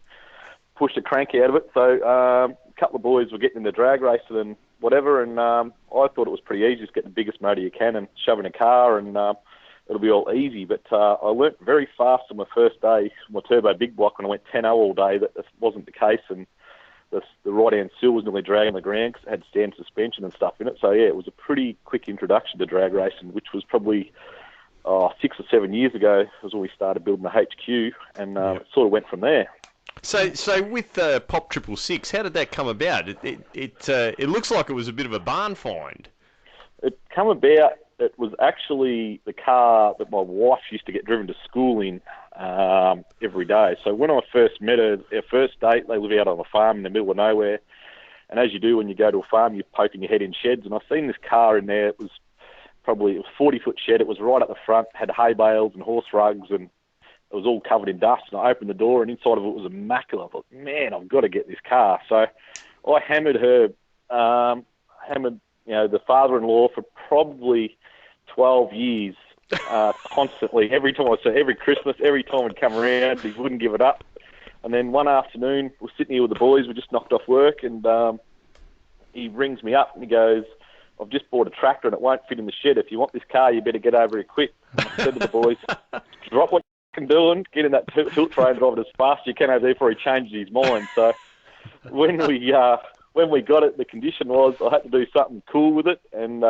push the crank out of it. So a couple of boys were getting in the drag racing and whatever, and I thought it was pretty easy. Just get the biggest motor you can and shove in a car, and it'll be all easy. But I learnt very fast on my first day, my turbo big block, when I went 10-0 all day, that this wasn't the case, and the right-hand sill was nearly dragging the ground because it had stand suspension and stuff in it. So, yeah, it was a pretty quick introduction to drag racing, which was probably, 6 or 7 years ago was when we started building the HQ, and it sort of went from there. So with Pop 666, how did that come about? It looks like it was a bit of a barn find. It come about. It was actually the car that my wife used to get driven to school in every day. So when I first met her, our first date, they live out on a farm in the middle of nowhere. And as you do when you go to a farm, you're poking your head in sheds. And I seen this car in there. It was a 40-foot shed. It was right at the front, had hay bales and horse rugs, and it was all covered in dust. And I opened the door, and inside of it was immaculate. I thought, man, I've got to get this car. So I hammered her, the father-in-law for probably 12 years, constantly. Every time every Christmas, every time he'd come around, he wouldn't give it up. And then one afternoon, we're sitting here with the boys, we just knocked off work, and he rings me up and he goes, I've just bought a tractor and it won't fit in the shed. If you want this car, you better get over here quick. And I said to the boys, drop what you're doing, get in that tilt train, drive it as fast as you can over there before he changes his mind. So when we got it, the condition was I had to do something cool with it and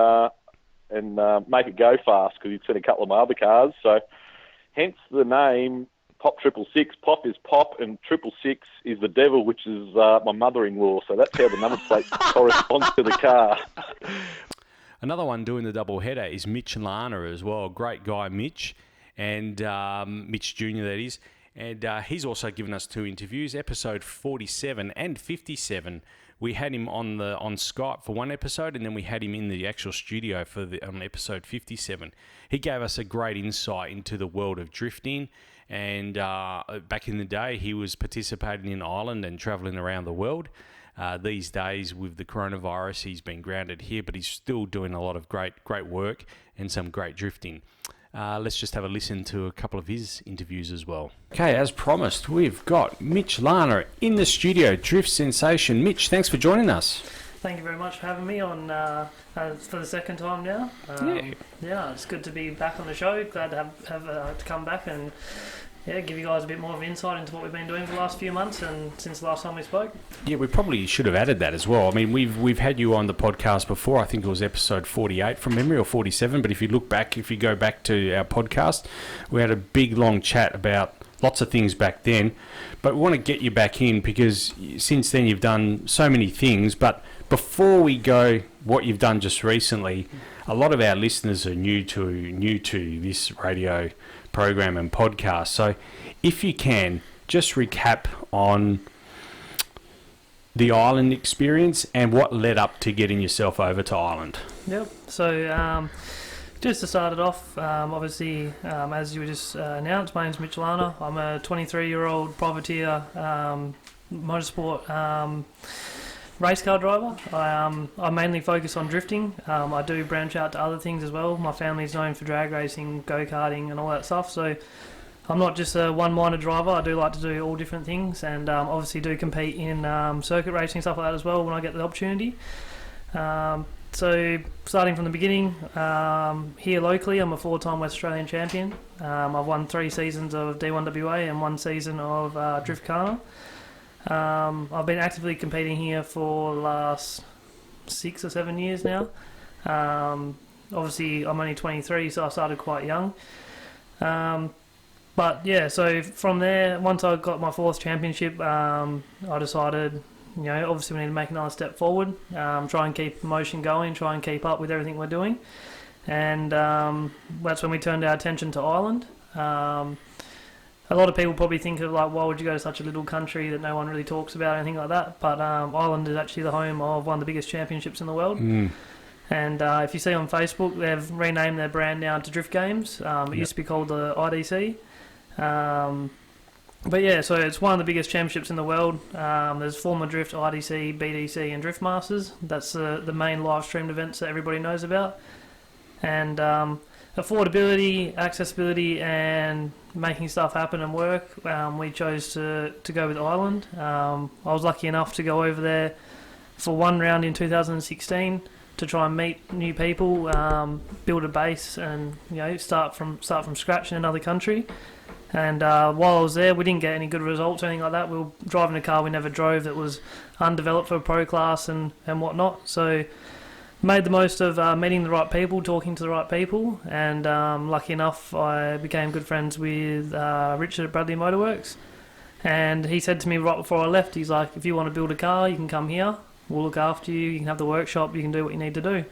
make it go fast, because he'd seen a couple of my other cars. So hence the name Pop 666. Pop is Pop, and 666 is the devil, which is my mother-in-law. So that's how the number plate corresponds to the car. Another one doing the double header is Mitch Larner as well. Great guy, Mitch, and Mitch Jr. that is. And he's also given us 2 interviews, episode 47 and 57. We had him on Skype for one episode, and then we had him in the actual studio on episode 57. He gave us a great insight into the world of drifting, and back in the day, he was participating in Ireland and travelling around the world. These days, with the coronavirus, he's been grounded here, but he's still doing a lot of great work and some great drifting. Let's just have a listen to a couple of his interviews as well. Okay, as promised, we've got Mitch Larner in the studio, drift sensation. Mitch, thanks for joining us. Thank you very much for having me on for the second time now. Yeah, it's good to be back on the show. Glad to have to come back and give you guys a bit more of insight into what we've been doing for the last few months and since the last time we spoke. Yeah, we probably should have added that as well. I mean, we've had you on the podcast before. I think it was episode 48 from memory, or 47. But if you go back to our podcast, we had a big, long chat about lots of things back then. But we want to get you back in because since then you've done so many things. But before we go, what you've done just recently, a lot of our listeners are new to this radio program and podcast. So if you can, just recap on the Ireland experience and what led up to getting yourself over to Ireland. Yep. So just to start it off, obviously, as you just announced, my name's Mitch Larner. I'm a 23-year-old privateer motorsport race car driver. I mainly focus on drifting. I do branch out to other things as well. My family's known for drag racing, go-karting and all that stuff, so I'm not just a one-minded driver. I do like to do all different things, and obviously do compete in circuit racing, stuff like that as well when I get the opportunity. So starting from the beginning, here locally I'm a 4-time West Australian champion. I've won 3 seasons of D1WA and 1 season of Drift Kana. I've been actively competing here for the last 6 or 7 years now. Obviously, I'm only 23, so I started quite young. But yeah, so from there, once I got my 4th championship, I decided, obviously we need to make another step forward, try and keep promotion going, try and keep up with everything we're doing. And that's when we turned our attention to Ireland. A lot of people probably think of why would you go to such a little country that no one really talks about, anything like that. But Ireland is actually the home of one of the biggest championships in the world. And if you see on Facebook, they've renamed their brand now to Drift Games. It used to be called the IDC. But yeah, so it's one of the biggest championships in the world. There's Formula Drift, IDC, BDC and Drift Masters. That's the main live streamed events that everybody knows about. And affordability, accessibility and making stuff happen and work, we chose to go with Ireland. I was lucky enough to go over there for one round in 2016 to try and meet new people, build a base and start from scratch in another country. And while I was there, we didn't get any good results or anything like that. We were driving a car we never drove that was undeveloped for pro class and whatnot. So made the most of meeting the right people, talking to the right people, and lucky enough I became good friends with Richard at Bradley Motorworks. And he said to me right before I left, he's like, if you want to build a car, you can come here, we'll look after you, you can have the workshop, you can do what you need to do.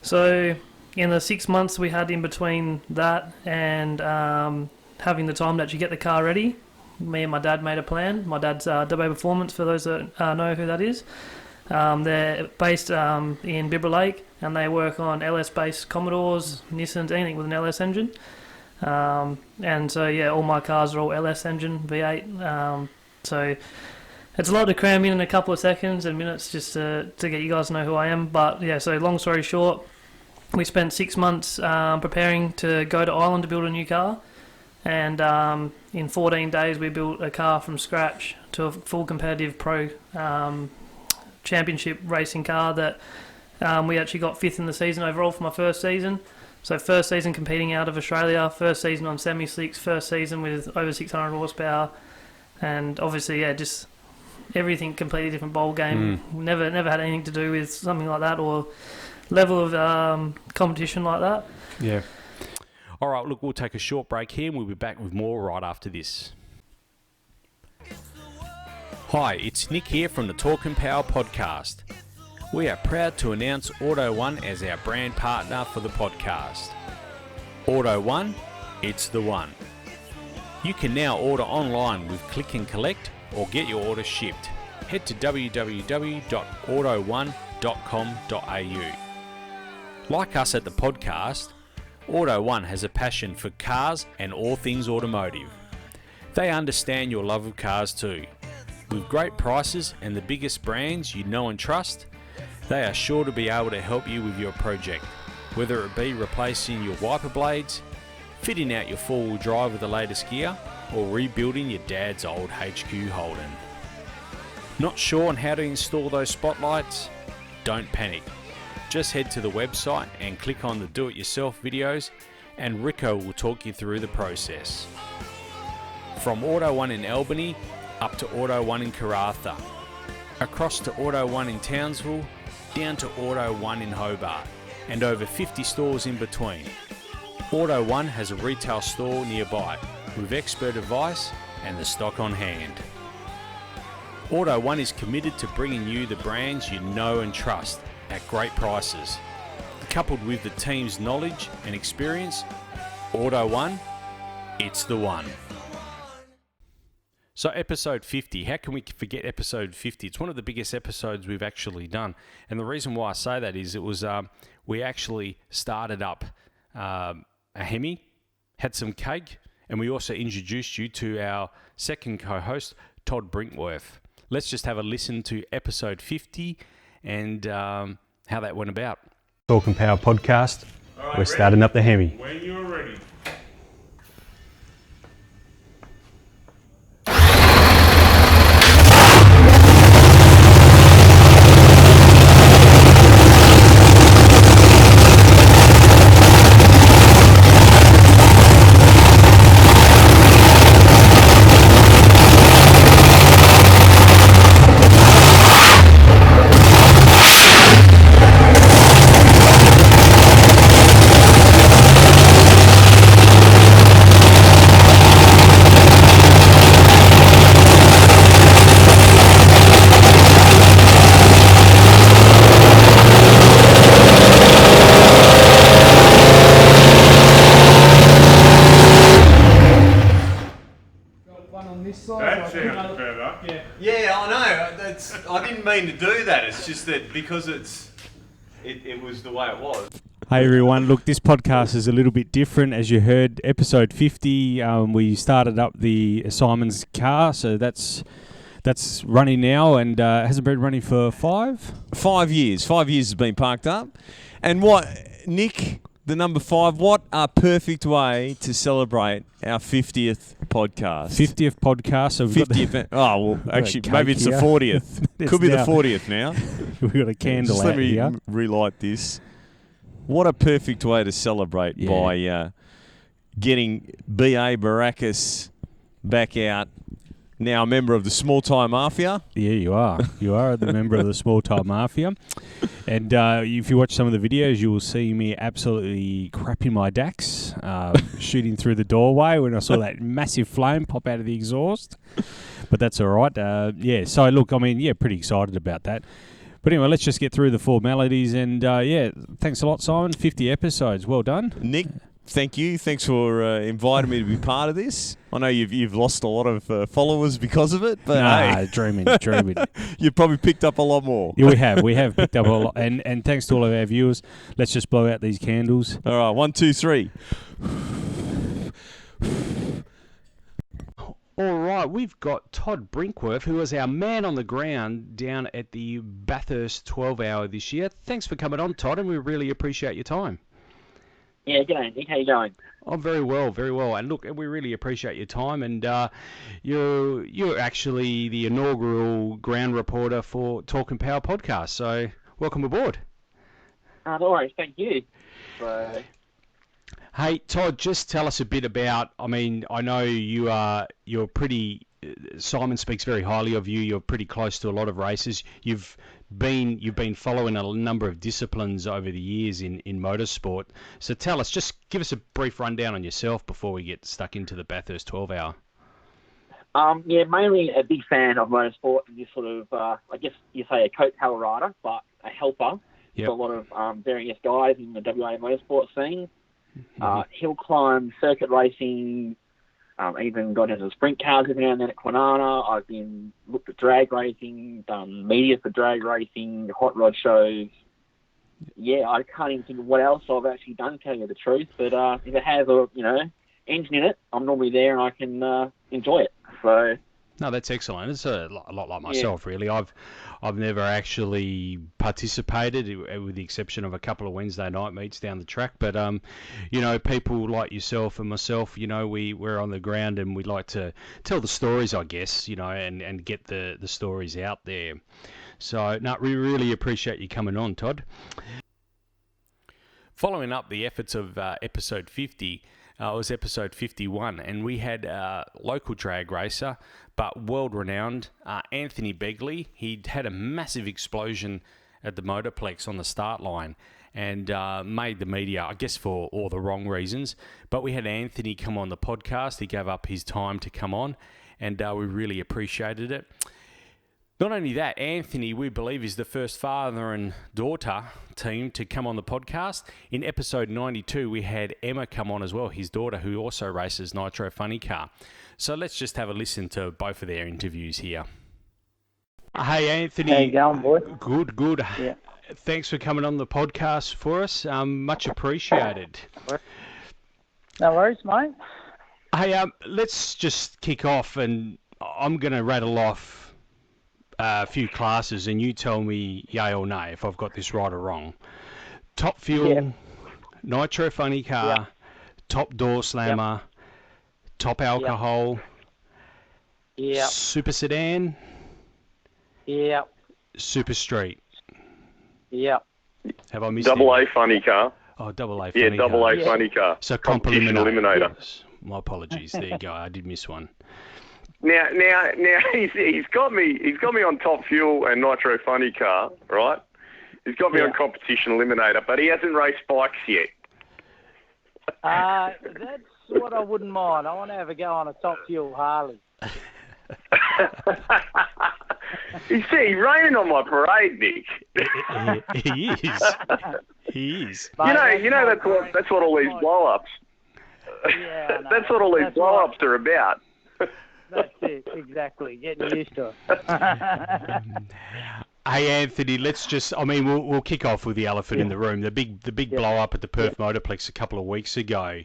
So in the 6 months we had in between that and having the time to actually get the car ready, me and my dad made a plan. My dad's WA Performance, for those that know who that is. They're based in Bibra Lake, and they work on LS-based Commodores, Nissans, anything with an LS engine. And so, yeah, all my cars are all LS engine, V8. So it's a lot to cram in a couple of seconds and minutes just to get you guys to know who I am. But, yeah, so long story short, we spent 6 months preparing to go to Ireland to build a new car. And in 14 days, we built a car from scratch to a full competitive pro championship racing car that we actually got 5th in the season overall for my first season. So first season competing out of Australia, first season on semi-slicks, first season with over 600 horsepower, and obviously, yeah, just everything completely different bowl game. Never had anything to do with something like that or level of competition like that. Yeah. All right, look, we'll take a short break here and we'll be back with more right after this. Hi, it's Nick here from the Talk and Power podcast. We are proud to announce Auto One as our brand partner for the podcast. Auto One, it's the one. You can now order online with Click and Collect or get your order shipped. Head to www.auto1.com.au. Like us at the podcast, Auto One has a passion for cars and all things automotive. They understand your love of cars too. With great prices and the biggest brands you know and trust, they are sure to be able to help you with your project, whether it be replacing your wiper blades, fitting out your four-wheel drive with the latest gear, or rebuilding your dad's old HQ Holden. Not sure on how to install those spotlights? Don't panic. Just head to the website and click on the do-it-yourself videos and Rico will talk you through the process. From Auto One in Albany up to Auto One in Karratha, across to Auto One in Townsville, down to Auto One in Hobart, and over 50 stores in between. Auto One has a retail store nearby with expert advice and the stock on hand. Auto One is committed to bringing you the brands you know and trust at great prices. Coupled with the team's knowledge and experience, Auto One, it's the one. So episode 50, how can we forget episode 50? It's one of the biggest episodes we've actually done. And the reason why I say that is it was, we actually started up a HEMI, had some cake, and we also introduced you to our second co-host, Todd Brinkworth. Let's just have a listen to episode 50 and how that went about. Talk and Power podcast. Right, we're starting up the HEMI. When you're ready. I didn't mean to do that. It's just that because it was the way it was. Hey everyone, look, this podcast is a little bit different. As you heard, episode 50, we started up the Simon's car, so that's running now and hasn't been running for 5 years. 5 years has been parked up. And what, Nick, the number 5, what a perfect way to celebrate our 50th podcast. 50th podcast. So we've 50th. Actually, maybe it's here. The 40th. Could be now. The 40th now. We've got a candle Just out here. Let me relight this. What a perfect way to celebrate by getting B.A. Baracus back out now a member of the Small Time Mafia. Yeah, you are. You are the member of the Small Time Mafia. And if you watch some of the videos, you will see me absolutely crapping my dacks, shooting through the doorway when I saw that massive flame pop out of the exhaust. But that's all right. So look, I mean, pretty excited about that. But anyway, let's just get through the formalities. And, thanks a lot, Simon. 50 episodes. Well done. Nick, thank you. Thanks for inviting me to be part of this. I know you've lost a lot of followers because of it. But hey, dreaming. You've probably picked up a lot more. Yeah, we have picked up a lot. And thanks to all of our viewers. Let's just blow out these candles. All right, 1, 2, 3. All right, we've got Todd Brinkworth, who was our man on the ground down at the Bathurst 12-hour this year. Thanks for coming on, Todd, and we really appreciate your time. Yeah, g'day, Nick. How you going? I'm very well. And look, we really appreciate your time. And you're actually the inaugural ground reporter for Talk and Power podcast. So welcome aboard. No worries. Thank you. So... Hey, Todd, just tell us a bit about, I mean, I know you're pretty, Simon speaks very highly of you. You're pretty close to a lot of races. You've been following a number of disciplines over the years in motorsport. So tell us, just give us a brief rundown on yourself before we get stuck into the Bathurst 12-hour. Mainly a big fan of motorsport and just sort of, I guess you say a coattail rider, but a helper for a lot of various guys in the WA motorsport scene. Hill climb, circuit racing, even got into sprint cars every now and then at Kwinana. I've been looked at drag racing, done media for drag racing, hot rod shows. Yeah, I can't even think of what else I've actually done, to tell you the truth. But if it has a engine in it, I'm normally there and I can enjoy it. So. No, that's excellent. It's a lot like myself, really. I've never actually participated, with the exception of a couple of Wednesday night meets down the track. But people like yourself and myself, we're on the ground and we like to tell the stories, I guess, and get the stories out there. So, no, we really appreciate you coming on, Todd. Following up the efforts of episode 50. It was episode 51, and we had a local drag racer, but world-renowned, Anthony Begley. He'd had a massive explosion at the Motorplex on the start line and made the media, I guess for all the wrong reasons. But we had Anthony come on the podcast. He gave up his time to come on, and we really appreciated it. Not only that, Anthony, we believe, is the first father and daughter team to come on the podcast. In episode 92, we had Emma come on as well, his daughter, who also races Nitro Funny Car. So let's just have a listen to both of their interviews here. Hey, Anthony. How you going, boy? Good. Yeah. Thanks for coming on the podcast for us. Much appreciated. No worries, mate. Hey, let's just kick off, and I'm going to rattle off a few classes, and you tell me yay or nay if I've got this right or wrong. Top fuel, Nitro Funny Car, top door slammer, top alcohol, super sedan, super street. Have I missed Double A Funny Car. Oh, double A Funny Car. Double A Funny Car. So competition eliminator. My apologies. There you go. I did miss one. Now, he's got me on top fuel and Nitro Funny Car, right? He's got me on competition eliminator, but he hasn't raced bikes yet. That's what I wouldn't mind. I want to have a go on a top fuel Harley. You see, raining on my parade, Nick. He is. You know that's what all these blow-ups. Yeah, that's what all these blow-ups are about. That's it, exactly. Getting used to it. Hey, Anthony, we'll kick off with the elephant in the room. The big blow up at the Perth Motorplex a couple of weeks ago.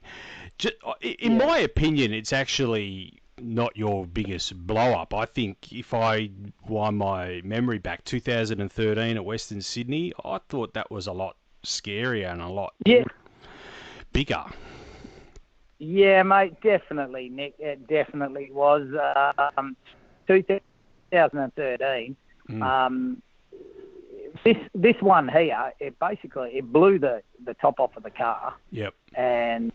In my opinion, it's actually not your biggest blow up. I think if I wind my memory back, 2013 at Western Sydney, I thought that was a lot scarier and a lot bigger. Yeah, mate, definitely, Nick. It definitely was. 2013. This one here, it blew the top off of the car. Yep. And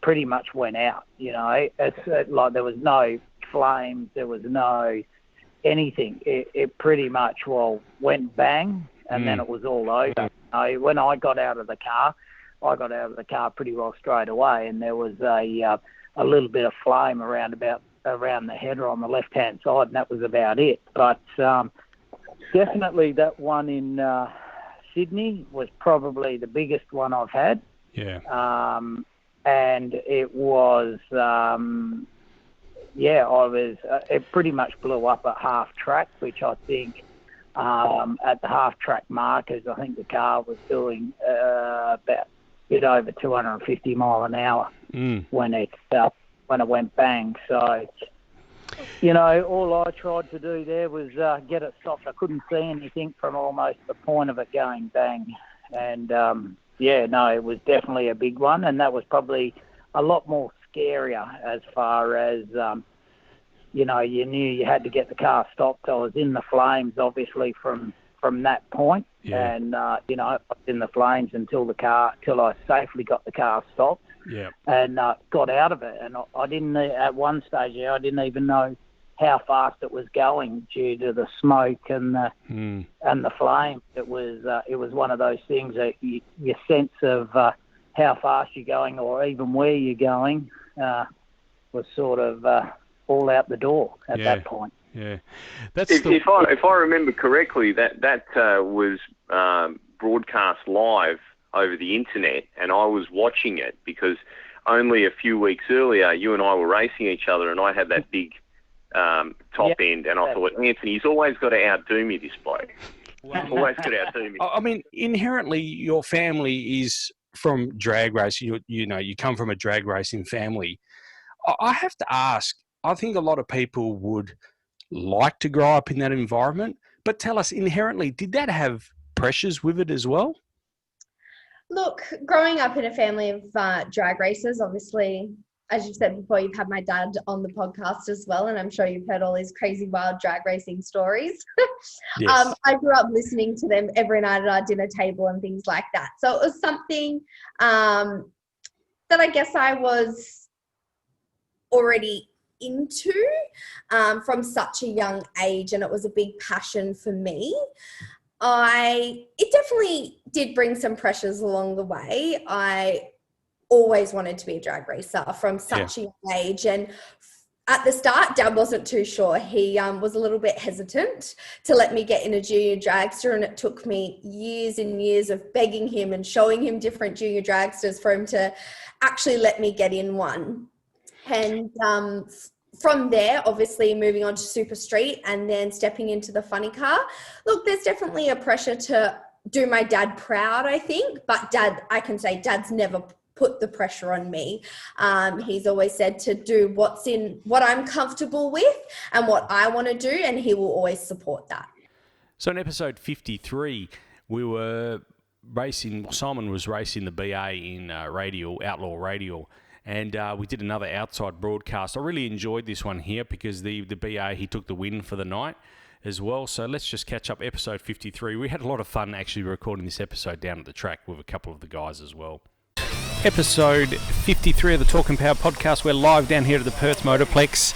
pretty much went out. It's like there was no flames. There was no anything. It pretty much, went bang, and then it was all over. When I got out of the car, pretty well straight away, and there was a little bit of flame around the header on the left-hand side, and that was about it. But definitely that one in Sydney was probably the biggest one I've had. Yeah. And it was, it pretty much blew up at half track, which I think at the half track markers, I think the car was doing about a bit over 250 mile an hour when it went bang. So, all I tried to do there was get it stopped. I couldn't see anything from almost the point of it going bang. And, it was definitely a big one, and that was probably a lot more scarier as far as, you knew you had to get the car stopped. I was in the flames, obviously, from that point, and, I was in the flames until I safely got the car stopped. Yeah. And got out of it, and I didn't. At one stage, I didn't even know how fast it was going due to the smoke and the flame. It was one of those things that your sense of how fast you're going, or even where you're going, was sort of all out the door at that point. Yeah, if I remember correctly, that was broadcast live over the internet, and I was watching it because only a few weeks earlier you and I were racing each other, and I had that big top end, and I thought, Anthony's always got to outdo me, this bloke. Always got to outdo me. I mean, inherently, your family is from drag racing. You come from a drag racing family. I have to ask, I think a lot of people would like to grow up in that environment, but tell us, inherently, did that have pressures with it as well? Look, growing up in a family of drag racers, obviously, as you said before, you've had my dad on the podcast as well, and I'm sure you've heard all these crazy, wild drag racing stories. Yes. I grew up listening to them every night at our dinner table and things like that. So it was something that I guess I was already into from such a young age, and it was a big passion for me. It definitely did bring some pressures along the way. I always wanted to be a drag racer from such a young age, and at the start, Dad wasn't too sure. He was a little bit hesitant to let me get in a junior dragster, and it took me years and years of begging him and showing him different junior dragsters for him to actually let me get in one. And from there, obviously moving on to Super Street and then stepping into the funny car. Look, there's definitely a pressure to do my dad proud, I think, but I can say Dad's never put the pressure on me. He's always said to do what I'm comfortable with and what I want to do, and he will always support that. So in episode 53, we were racing, Simon was racing the BA in Radial Outlaw Radial, and we did another outside broadcast. I really enjoyed this one here because the BA, he took the win for the night as well. So let's just catch up episode 53. We had a lot of fun actually recording this episode down at the track with a couple of the guys as well. Episode 53 of the Talk and Power podcast. We're live down here at the Perth Motorplex.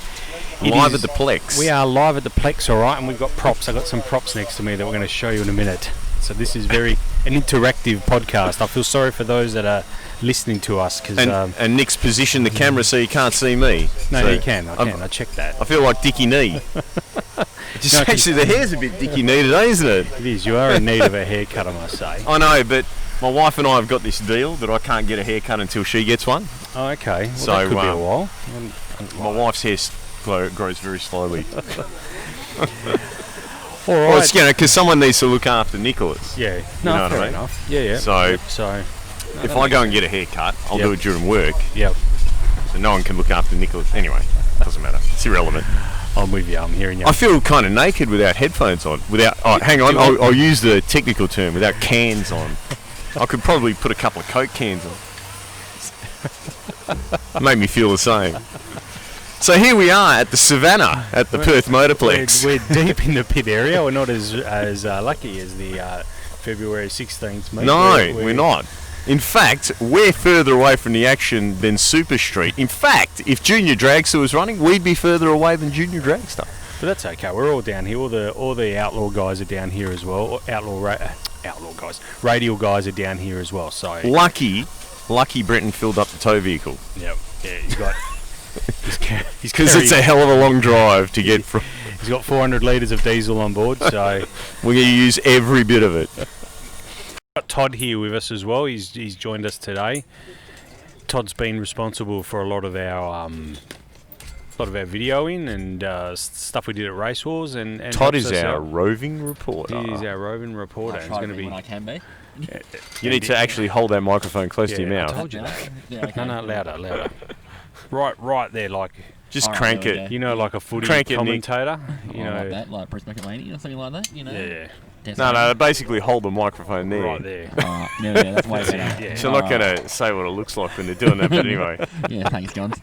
Live at the Plex. We are live at the Plex, all right, and we've got props. I've got some props next to me that we're going to show you in a minute. So this is an interactive podcast. I feel sorry for those that are listening to us. And Nick's positioned the camera so you can't see me. No, so you can. I checked that. I feel like Dickie Knee. Actually, the hair's a bit Dickie Knee today, isn't it? It is. You are in need of a haircut, I must say. I know, but my wife and I have got this deal that I can't get a haircut until she gets one. Oh, okay. Well, so that could be a while. My wife's hair grows very slowly. All right. Well, it's, because someone needs to look after Nicholas. Yeah. No, fair what I mean? enough. Yeah. So if I go and get a haircut, I'll do it during work. Yep. So no one can look after Nicholas. Anyway, doesn't matter. It's irrelevant. I'm with you. I'm hearing you. I feel kind of naked without headphones on. Hang on. I'll use the technical term. Without cans on. I could probably put a couple of Coke cans on. Made me feel the same. So here we are at the Savannah at the Perth Motorplex. We're deep in the pit area. We're not as lucky as the February 16th meet. No, we're not. In fact, we're further away from the action than Super Street. In fact, if Junior Dragster was running, we'd be further away than Junior Dragster. But that's okay. We're all down here. All the Outlaw guys are down here as well. Outlaw guys, Radial guys are down here as well. So lucky Brenton filled up the tow vehicle. Yep. Yeah, he's got. Because it's a hell of a long drive to get from. He's got 400 litres of diesel on board, so we're going to use every bit of it. Got Todd here with us as well. He's joined us today. Todd's been responsible for a lot of our videoing and stuff we did at Race Wars. And Todd is our roving reporter. He is our roving reporter. I'll try to be when I can be. You need to actually hold that microphone close to your mouth. I told you that. No, louder. Right there, like just crank it. Okay. You know, like a footy commentator. You know, like that, like Bruce McElhaney or something like that. You know. Yeah. No, basically hold the microphone there. Right there. Yeah, that's way better. Yeah. So I'm not going to say what it looks like when they're doing that, but anyway. Yeah, thanks, John.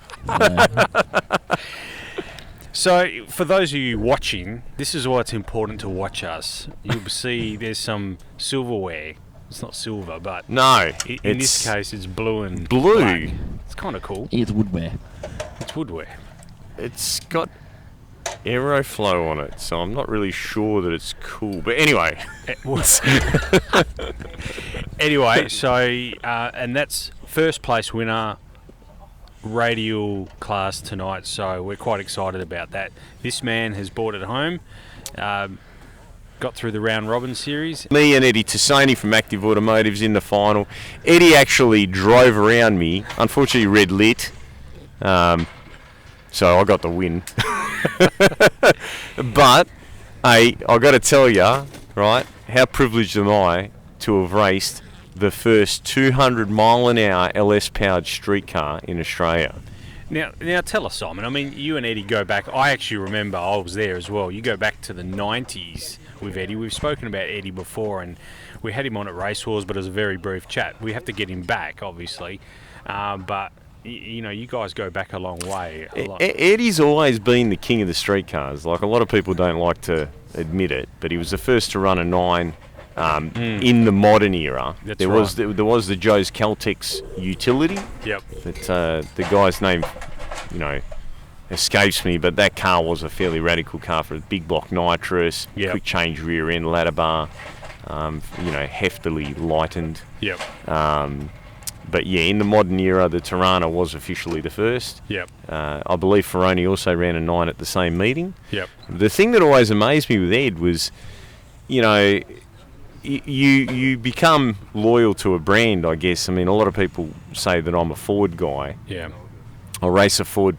So, for those of you watching, this is why it's important to watch us. You'll see there's some silverware. It's not silver, but no, in this case, it's blue and blue. Black. It's kind of cool. It's woodware. It's woodware. It's got Aeroflow on it, so I'm not really sure that it's cool. But anyway, anyway, so and that's first place winner. Radial class tonight, so we're quite excited about that. This man has brought it home, got through the round robin series. Me and Eddie Tassoni from Active Automotive's in the final. Eddie actually drove around me, unfortunately red lit, so I got the win. But hey, I got to tell you, right, how privileged am I to have raced the first 200 mile an hour LS powered streetcar in Australia. Now tell us, Simon. I mean, you and Eddie go back. I actually remember I was there as well. You go back to the 90s with Eddie. We've spoken about Eddie before, and we had him on at Race Wars, but it was a very brief chat. We have to get him back, obviously, but you know, you guys go back a long way. Eddie's always been the king of the streetcars. Like, a lot of people don't like to admit it, but he was the first to run a 9. In the modern era, there was the Joe's Caltex utility. Yep. That the guy's name, escapes me, but that car was a fairly radical car for a big block nitrous, quick change rear end ladder bar, heftily lightened. Yep. But yeah, in the modern era, the Tirana was officially the first. Yep. I believe Ferroni also ran a 9 at the same meeting. Yep. The thing that always amazed me with Ed was, you become loyal to a brand, I guess. I mean, a lot of people say that I'm a Ford guy. Yeah. I race a Ford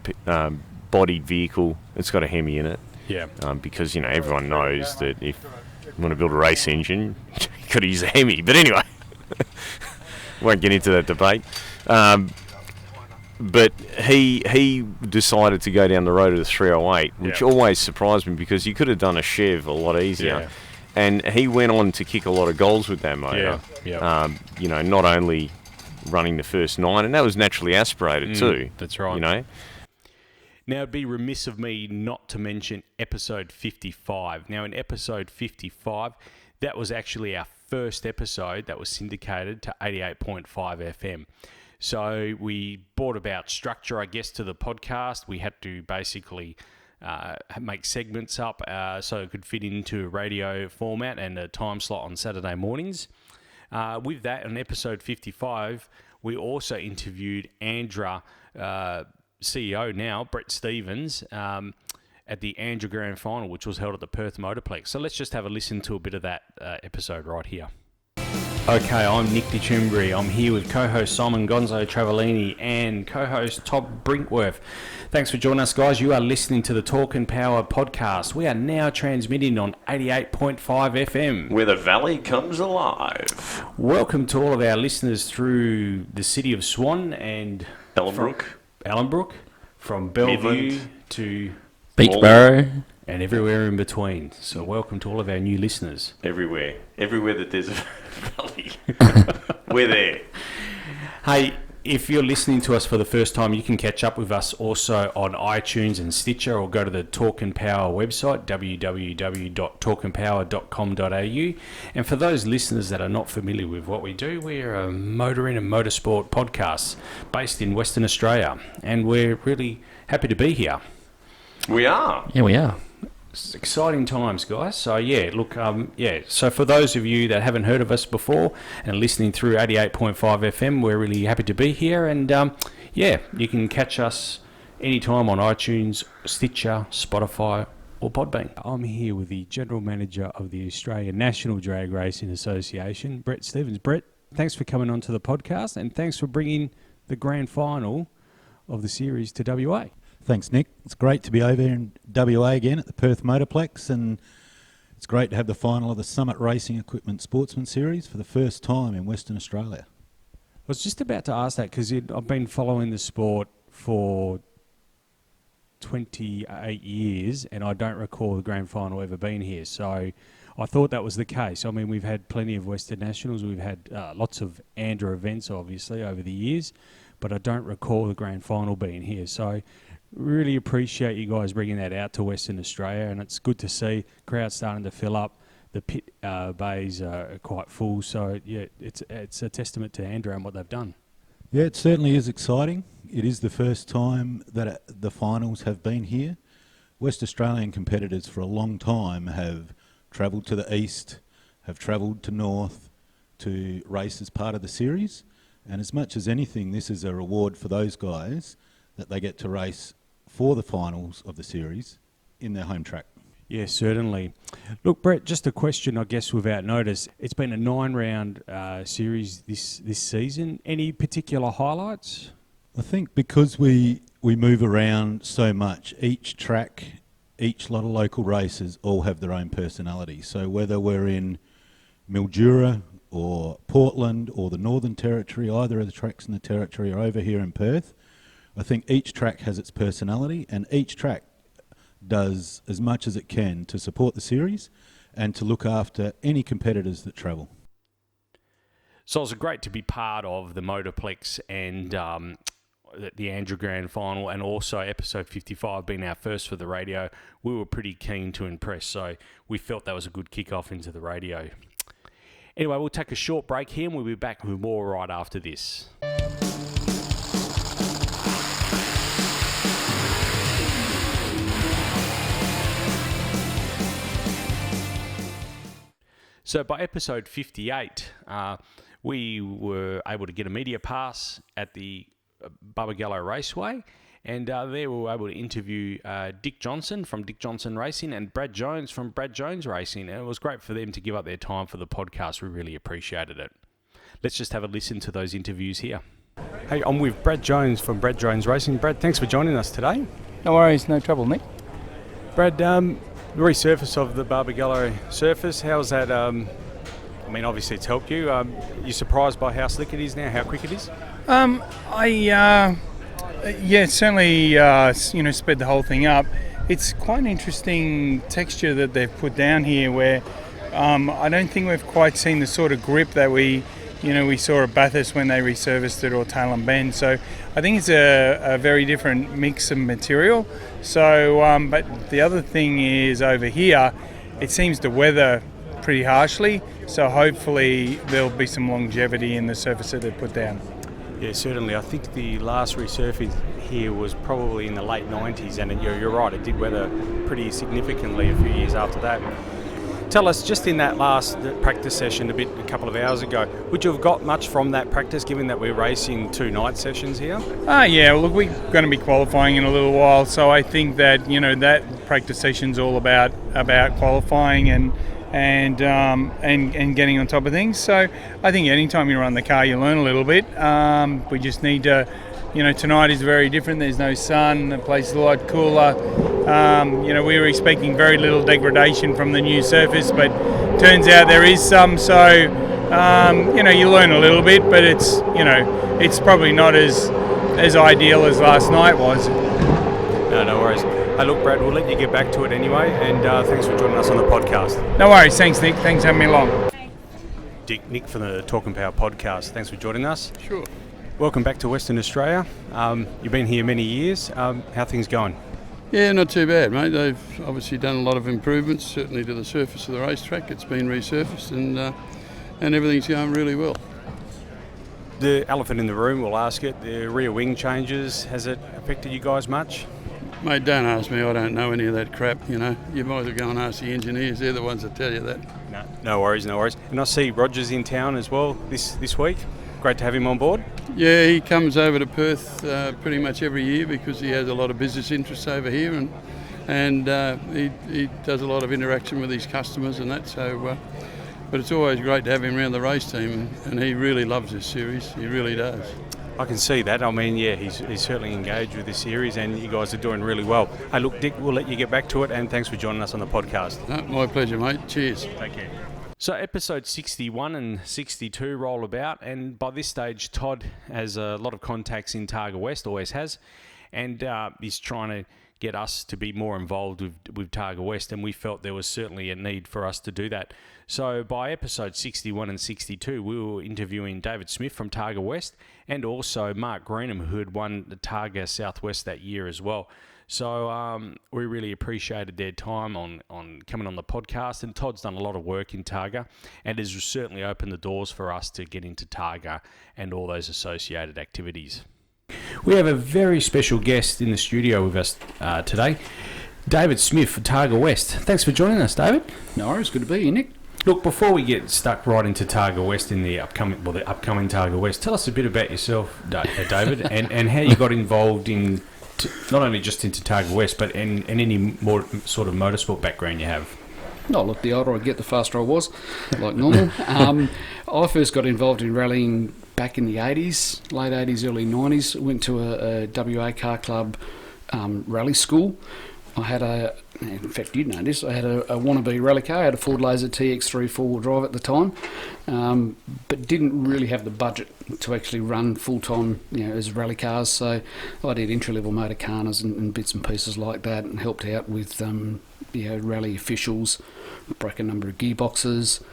bodied vehicle. It's got a HEMI in it. Yeah. Because, everyone knows that if you want to build a race engine, you've got to use a HEMI. But anyway, won't get into that debate. But he decided to go down the road of the 308, which always surprised me because you could have done a Chev a lot easier. Yeah. And he went on to kick a lot of goals with that motor. Yeah. Not only running the first 9, and that was naturally aspirated too. That's right. Now, it'd be remiss of me not to mention episode 55. Now, in episode 55, that was actually our first episode that was syndicated to 88.5 FM. So we brought about structure, I guess, to the podcast. We had to basically make segments up so it could fit into a radio format and a time slot on Saturday mornings. With that, on episode 55, we also interviewed ANDRA CEO now, Brett Stevens, at the ANDRA Grand Final, which was held at the Perth Motorplex. So let's just have a listen to a bit of that episode right here. Okay, I'm Nick DeChimbri. I'm here with co-host Simon Gonzo Travellini and co-host Todd Brinkworth. Thanks for joining us, guys. You are listening to the Talk and Power podcast. We are now transmitting on 88.5 FM. Where the valley comes alive. Welcome to all of our listeners through the city of Swan and Ellenbrook, from Bellevue Midland to Beachborough and everywhere in between. So welcome to all of our new listeners. Everywhere that there's a valley. We're there. Hey, if you're listening to us for the first time, you can catch up with us also on iTunes and Stitcher, or go to the Talk and Power website, www.talkandpower.com.au. And for those listeners that are not familiar with what we do, we're a motoring and motorsport podcast based in Western Australia, and we're really happy to be here. We are. Yeah, we are. It's exciting times, guys. So, yeah, look, So for those of you that haven't heard of us before and listening through 88.5 FM, we're really happy to be here. And, you can catch us anytime on iTunes, Stitcher, Spotify, or Podbean. I'm here with the General Manager of the Australian National Drag Racing Association, Brett Stevens. Brett, thanks for coming on to the podcast, and thanks for bringing the grand final of the series to WA. Thanks, Nick. It's great to be over in WA again at the Perth Motorplex, and it's great to have the final of the Summit Racing Equipment Sportsman Series for the first time in Western Australia. I was just about to ask that because I've been following the sport for 28 years, and I don't recall the grand final ever being here. So I thought that was the case. I mean, we've had plenty of Western Nationals. We've had lots of ANDRA events, obviously, over the years, but I don't recall the grand final being here. So really appreciate you guys bringing that out to Western Australia, and it's good to see crowds starting to fill up. The pit bays are quite full, so yeah, it's a testament to ANDRA and what they've done. Yeah, it certainly is exciting. It is the first time that the finals have been here. West Australian competitors for a long time have travelled to the east, have travelled to north to race as part of the series, and as much as anything, this is a reward for those guys that they get to race for the finals of the series in their home track. Yes, certainly. Look, Brett, just a question, I guess, without notice. It's been a 9-round series this season. Any particular highlights? I think because we move around so much, each track, each lot of local races all have their own personality. So whether we're in Mildura or Portland or the Northern Territory, either of the tracks in the Territory, or over here in Perth, I think each track has its personality, and each track does as much as it can to support the series and to look after any competitors that travel. So it was great to be part of the Motorplex and the ANDRA Grand Final, and also episode 55 being our first for the radio. We were pretty keen to impress, so we felt that was a good kick-off into the radio. Anyway, we'll take a short break here, and we'll be back with more right after this. So by episode 58, we were able to get a media pass at the Barbagallo Raceway, and there we were able to interview Dick Johnson from Dick Johnson Racing and Brad Jones from Brad Jones Racing, and it was great for them to give up their time for the podcast. We really appreciated it. Let's just have a listen to those interviews here. Hey, I'm with Brad Jones from Brad Jones Racing. Brad, thanks for joining us today. No worries, no trouble, Nick. Brad, the resurface of the Barbagallo surface, how's that? I mean, obviously it's helped you. You surprised by how slick it is now, how quick it is? Certainly, sped the whole thing up. It's quite an interesting texture that they've put down here, where I don't think we've quite seen the sort of grip that we saw at Bathurst when they resurfaced it, or Tailem Bend. So I think it's a very different mix of material. So, but the other thing is, over here, it seems to weather pretty harshly. So hopefully there'll be some longevity in the surface that they've put down. Yeah, certainly. I think the last resurfacing here was probably in the late 90s, and you're right, it did weather pretty significantly a few years after that. Tell us, just in that last practice session a couple of hours ago, would you have got much from that practice, given that we're racing 2 night sessions here? Yeah, well, look, we're going to be qualifying in a little while, so I think that, that practice session's all about qualifying and getting on top of things. So I think anytime you run the car, you learn a little bit. We just need to, tonight is very different. There's no sun. The place is a lot cooler. We were expecting very little degradation from the new surface, but turns out there is some. So, you learn a little bit, but it's probably not as ideal as last night was. No worries. Hey, look, Brad, we'll let you get back to it anyway, and thanks for joining us on the podcast. No worries. Thanks, Nick. Thanks for having me along. Nick from the Talk and Power podcast. Thanks for joining us. Sure. welcome back to Western Australia. You've been here many years. How are things going? Yeah, not too bad, mate. They've obviously done a lot of improvements, certainly to the surface of the racetrack. It's been resurfaced and everything's going really well. The elephant in the room, we'll ask it, the rear wing changes, has it affected you guys much? Mate, don't ask me. I don't know any of that crap, you know. You might as well go and ask the engineers. They're the ones that tell you that. No worries. And I see Roger's in town as well this week. Great to have him on board. Yeah, he comes over to Perth pretty much every year because he has a lot of business interests over here and he does a lot of interaction with his customers and that. So, but it's always great to have him around the race team and he really loves this series. He really does. I can see that. I mean, yeah, he's certainly engaged with this series and you guys are doing really well. Hey, look, Dick, we'll let you get back to it and thanks for joining us on the podcast. No, my pleasure, mate. Cheers. Take care. So episode 61 and 62 roll about, and by this stage Todd has a lot of contacts in Targa West, always has, and he's trying to get us to be more involved with Targa West, and we felt there was certainly a need for us to do that. So by episode 61 and 62 we were interviewing David Smith from Targa West and also Mark Greenham, who had won the Targa Southwest that year as well. So we really appreciated their time on coming on the podcast, and Todd's done a lot of work in Targa and has certainly opened the doors for us to get into Targa and all those associated activities. We have a very special guest in the studio with us today, David Smith for Targa West. Thanks for joining us, David. No worries, good to be here, Nick. Look, before we get stuck right into Targa West in the upcoming Targa West, tell us a bit about yourself, David, and how you got involved in not only just into Targa West, but in any more sort of motorsport background you have. No, look, the older I get, the faster I was, like normal. I first got involved in rallying back in the 80s, late 80s, early 90s. Went to a WA car club rally school. I had in fact you'd know this, I had a wannabe rally car. I had a Ford Laser TX3 four-wheel drive at the time, but didn't really have the budget to actually run full-time, as rally cars. So I did entry-level motor carners and bits and pieces like that, and helped out with rally officials, broke a number of gearboxes.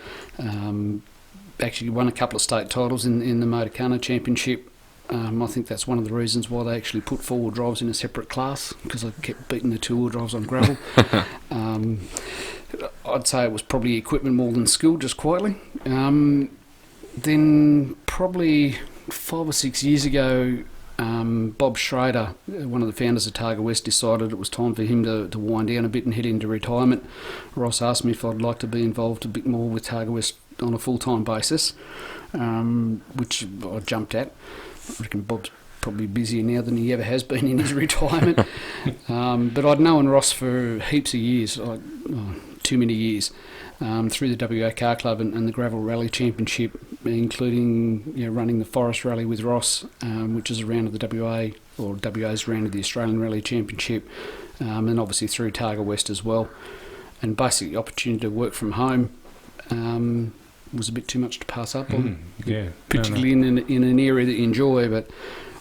Actually won a couple of state titles in the Motor Carno Championship. I think that's one of the reasons why they actually put four-wheel drives in a separate class, because I kept beating the two-wheel drives on gravel. I'd say it was probably equipment more than skill, just quietly. Then probably 5 or 6 years ago, Bob Schrader, one of the founders of Targa West, decided it was time for him to wind down a bit and head into retirement. Ross asked me if I'd like to be involved a bit more with Targa West on a full-time basis, which I jumped at. I reckon Bob's probably busier now than he ever has been in his retirement. But I'd known Ross for heaps of years, too many years, through the WA Car Club and the Gravel Rally Championship, including running the Forest Rally with Ross, which is a round of the WA, or WA's round of the Australian Rally Championship, and obviously through Targa West as well. And basically the opportunity to work from home was a bit too much to pass up on, particularly in an area that you enjoy. But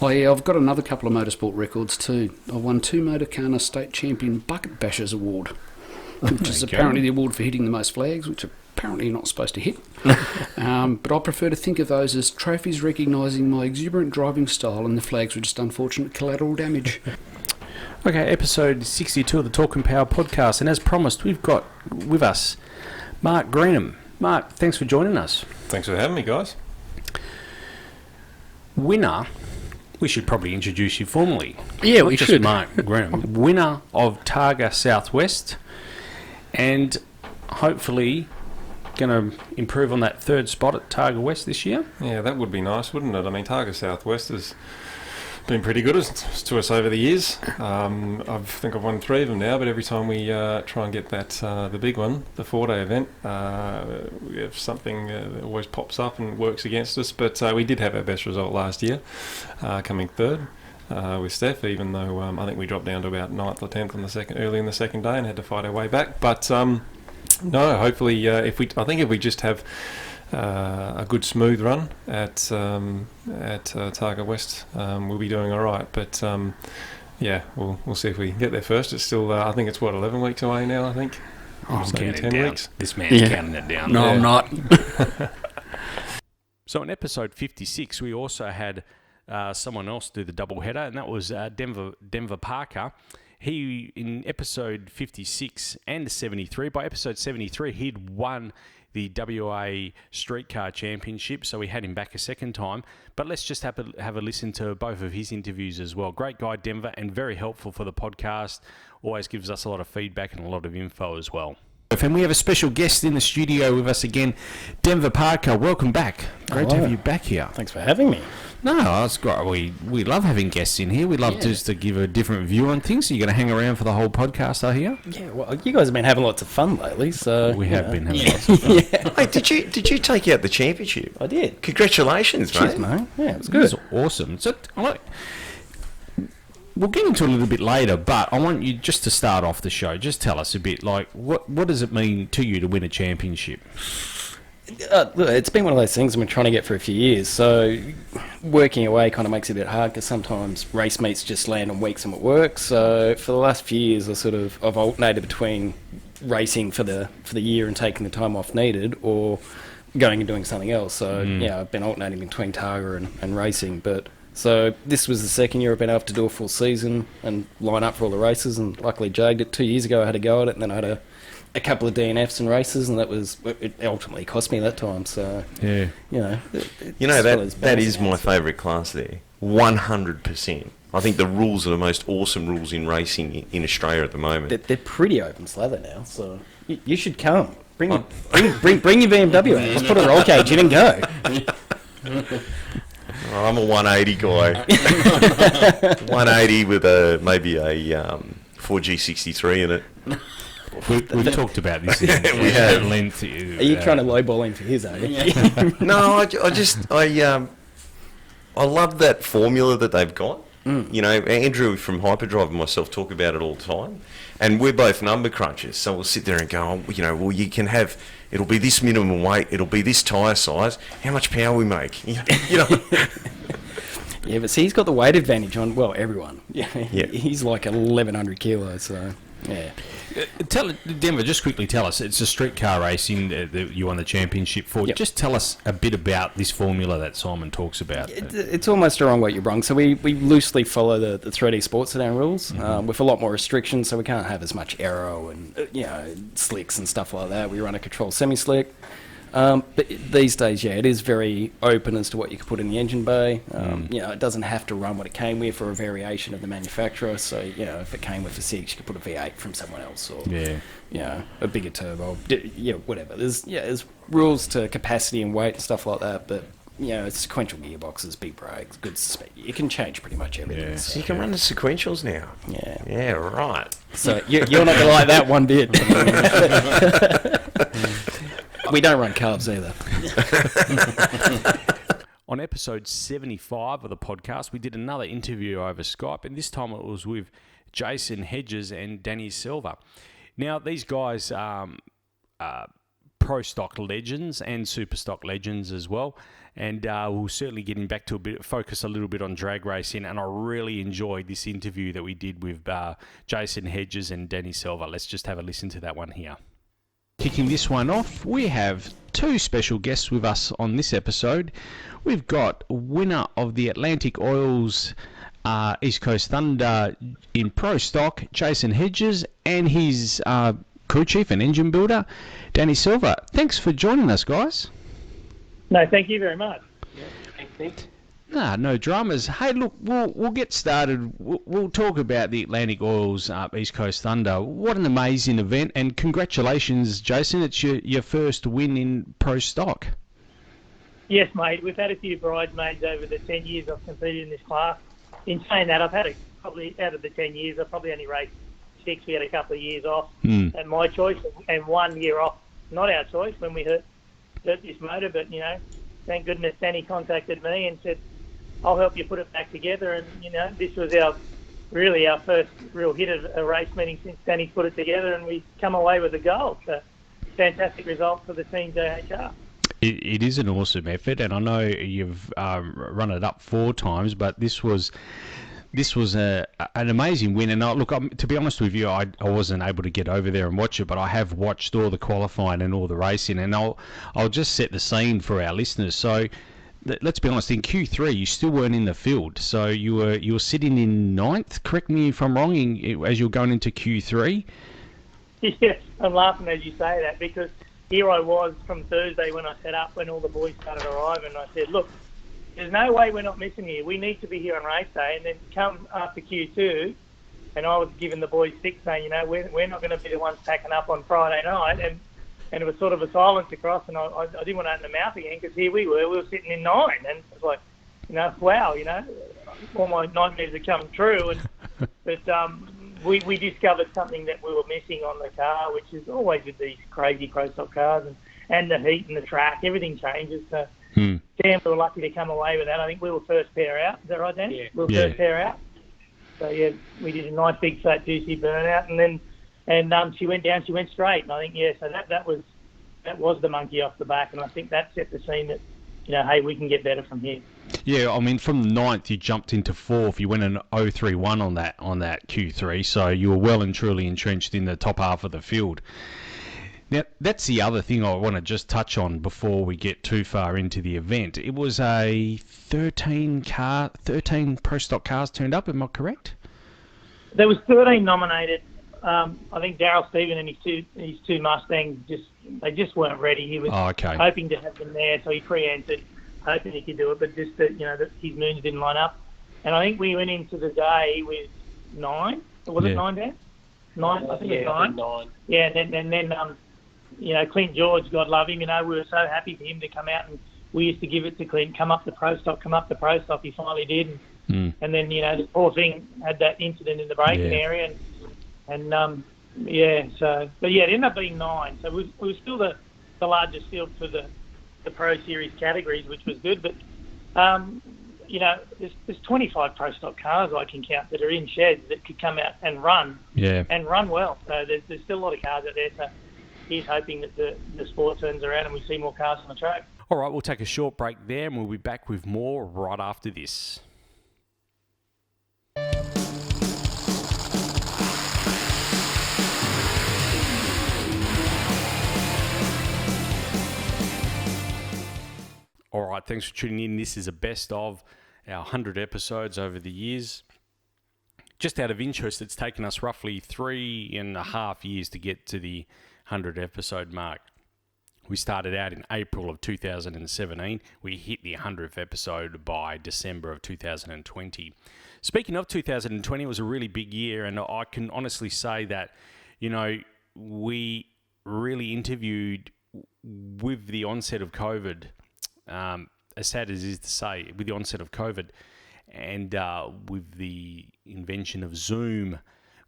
I've got another couple of motorsport records too. I won 2 Motor Carno State Champion Bucket Bashers Award, which is apparently the award for hitting the most flags, which apparently you're not supposed to hit. But I prefer to think of those as trophies recognising my exuberant driving style, and the flags were just unfortunate collateral damage. Okay, episode 62 of the Talk and Power podcast, and as promised, we've got with us Mark Greenham. Mark, thanks for joining us. Thanks for having me, guys. Winner, we should probably introduce you formally. Yeah, we should. should. Mark Greenham, winner of Targa Southwest, and hopefully going to improve on that third spot at Targa West this year. Yeah, that would be nice, wouldn't it? I mean, Targa Southwest has been pretty good to us over the years. I think I've won 3 of them now, but every time we try and get that the big one, the 4-day event, we have something that always pops up and works against us. But we did have our best result last year, coming 3rd with Steph, even though I think we dropped down to about 9th or 10th early in the second day and had to fight our way back. But no, hopefully if we just have a good smooth run at Targa West, we'll be doing all right. But we'll see if we can get there first. It's still I think it's 11 weeks away now. I think. I'm counting 10 down. weeks. This man's counting it down. No, I'm not. So in episode 56, we also had someone else do the double header, and that was Denver Parker. He, in episode 56 and 73, by episode 73, he'd won the WA Streetcar Championship, so we had him back a second time. But let's just have a listen to both of his interviews as well. Great guy, Denver, and very helpful for the podcast. Always gives us a lot of feedback and a lot of info as well. And we have a special guest in the studio with us again, Denver Parker. Welcome back. Great to have you back here. Thanks for having me. No, that's great. We love having guests in here. We love just to give a different view on things. So you're going to hang around for the whole podcast, I hear? Yeah, well, you guys have been having lots of fun lately, so... We have been having lots of fun. Hey, did you take out the championship? I did. Congratulations, mate. Cheers, mate. Yeah, it was good. It was awesome. So, we'll get into it a little bit later, but I want you just to start off the show. Just tell us a bit, like, what does it mean to you to win a championship? Look, it's been one of those things I've been trying to get for a few years, so working away kind of makes it a bit hard because sometimes race meets just land on weeks I'm at work. So for the last few years, I've alternated between racing for the year and taking the time off needed, or going and doing something else. So I've been alternating between Targa and racing. But so this was the second year I've been able to do a full season and line up for all the races, and luckily jagged it. 2 years ago I had a go at it, and then I had a couple of DNFs and races, and it ultimately cost me that time. So that is my favourite class there. 100%. I think the rules are the most awesome rules in racing in Australia at the moment. They're pretty open slather now, so you should come. Bring your BMW out. Let's put a roll cage in and go. Well, I'm a 180 guy. 180 with maybe a 4G63 in it. We talked about this. We have. Length. Are you trying to lowball him for his, are you? No, I love that formula that they've got. You know, Andrew from Hyperdrive and myself talk about it all the time, and we're both number crunchers, so we'll sit there and go, you can have, it'll be this minimum weight, it'll be this tyre size, how much power we make, you know. Yeah, but see, he's got the weight advantage on, everyone. Yeah. He's like 1,100 kilos, so, yeah. Denver, just quickly tell us, it's a streetcar racing that you won the championship for. Yep. Just tell us a bit about this formula that Simon talks about. It's almost a wrong way you're wrong. So we loosely follow the 3D Sports Sedan rules with a lot more restrictions, so we can't have as much aero and slicks and stuff like that. We run a controlled semi-slick. But these days, it is very open as to what you can put in the engine bay. It doesn't have to run what it came with, or a variation of the manufacturer. So, if it came with a 6, you could put a V8 from someone else, or a bigger turbo. Whatever. There's rules to capacity and weight and stuff like that. But sequential gearboxes, big brakes, good speed. You can change pretty much everything. Yeah. So you can run the sequentials now. Yeah, right. So you're not gonna like that one bit. We don't run carbs either. On episode 75 of the podcast, we did another interview over Skype, and this time it was with Jason Hedges and Danny Silva. Now, these guys are pro stock legends and super stock legends as well, and we'll certainly getting back to focus a little bit on drag racing, and I really enjoyed this interview that we did with Jason Hedges and Danny Silva. Let's just have a listen to that one here. Kicking this one off, we have two special guests with us on this episode. We've got winner of the Atlantic Oils East Coast Thunder in Pro Stock, Jason Hedges, and his crew chief and engine builder, Danny Silva. Thanks for joining us, guys. No, thank you very much. Thanks. No dramas. Hey, look, we'll get started. We'll talk about the Atlantic Oils East Coast Thunder. What an amazing event, and congratulations, Jason. It's your first win in Pro Stock. Yes, mate. We've had a few bridesmaids over the 10 years I've competed in this class. In saying that, I've had probably out of the 10 years, I've probably only raced 6. We had a couple of years off at my choice, and 1 year off, not our choice, when we hurt this motor. But, thank goodness Danny contacted me and said, I'll help you put it back together. And, this was our first real hit of a race meeting since Danny's put it together, and we come away with a gold. So, fantastic result for the team JHR. It is an awesome effort, and I know you've run it up 4 times, but this was an amazing win. And to be honest with you, I wasn't able to get over there and watch it, but I have watched all the qualifying and all the racing, and I'll just set the scene for our listeners. So let's be honest, in Q3 you still weren't in the field, so you were sitting in 9th. Correct me if I'm wrong. As you're going into Q3. Yes, I'm laughing as you say that because here I was from Thursday when I set up when all the boys started arriving. And I said, look, there's no way we're not missing here. We need to be here on race day. And then come after Q2, and I was giving the boys stick saying, we're not going to be the ones packing up on Friday night. And it was sort of a silence across, and I didn't want to open the mouth again because here we were sitting in 9. And it was like, wow, all my nightmares are coming true. But we discovered something that we were missing on the car, which is always with these crazy pro stock cars and the heat and the track, everything changes. So Dan, we were lucky to come away with that. I think we were first pair out. Is that right, Dan? Yeah. We were first pair out. So yeah, we did a nice big fat juicy burnout, and she went down. She went straight, and I think so that was the monkey off the back, and I think that set the scene that hey, we can get better from here. Yeah, I mean, from 9th you jumped into 4th. You went an 0.31 on that Q3, so you were well and truly entrenched in the top half of the field. Now, that's the other thing I want to just touch on before we get too far into the event. It was a 13 pro stock cars turned up. Am I correct? There was 13 nominated. I think Darryl Stephen and his two Mustangs just weren't ready. He was hoping to have them there, so he pre-entered, hoping he could do it, but just that his moons didn't line up. And I think we went into the day with 9. Was it 9, Dan? 9. I think it was 9. Yeah, and then Clint George, God love him. We were so happy for him to come out, and we used to give it to Clint, come up the pro stock. He finally did, and then the poor thing had that incident in the braking area, and but it ended up being 9. So we were still the largest field for the Pro Series categories, which was good. But there's 25 pro stock cars I can count that are in sheds that could come out and run, and run well. So there's still a lot of cars out there. So he's hoping that the sport turns around and we see more cars on the track. All right, we'll take a short break there, and we'll be back with more right after this. All right, thanks for tuning in. This is a best of our 100 episodes over the years. Just out of interest, it's taken us roughly 3.5 years to get to the 100 episode mark. We started out in April of 2017. We hit the 100th episode by December of 2020. Speaking of 2020, it was a really big year, and I can honestly say that, we really interviewed with the onset of COVID. As sad as it is to say, with the onset of COVID and with the invention of Zoom,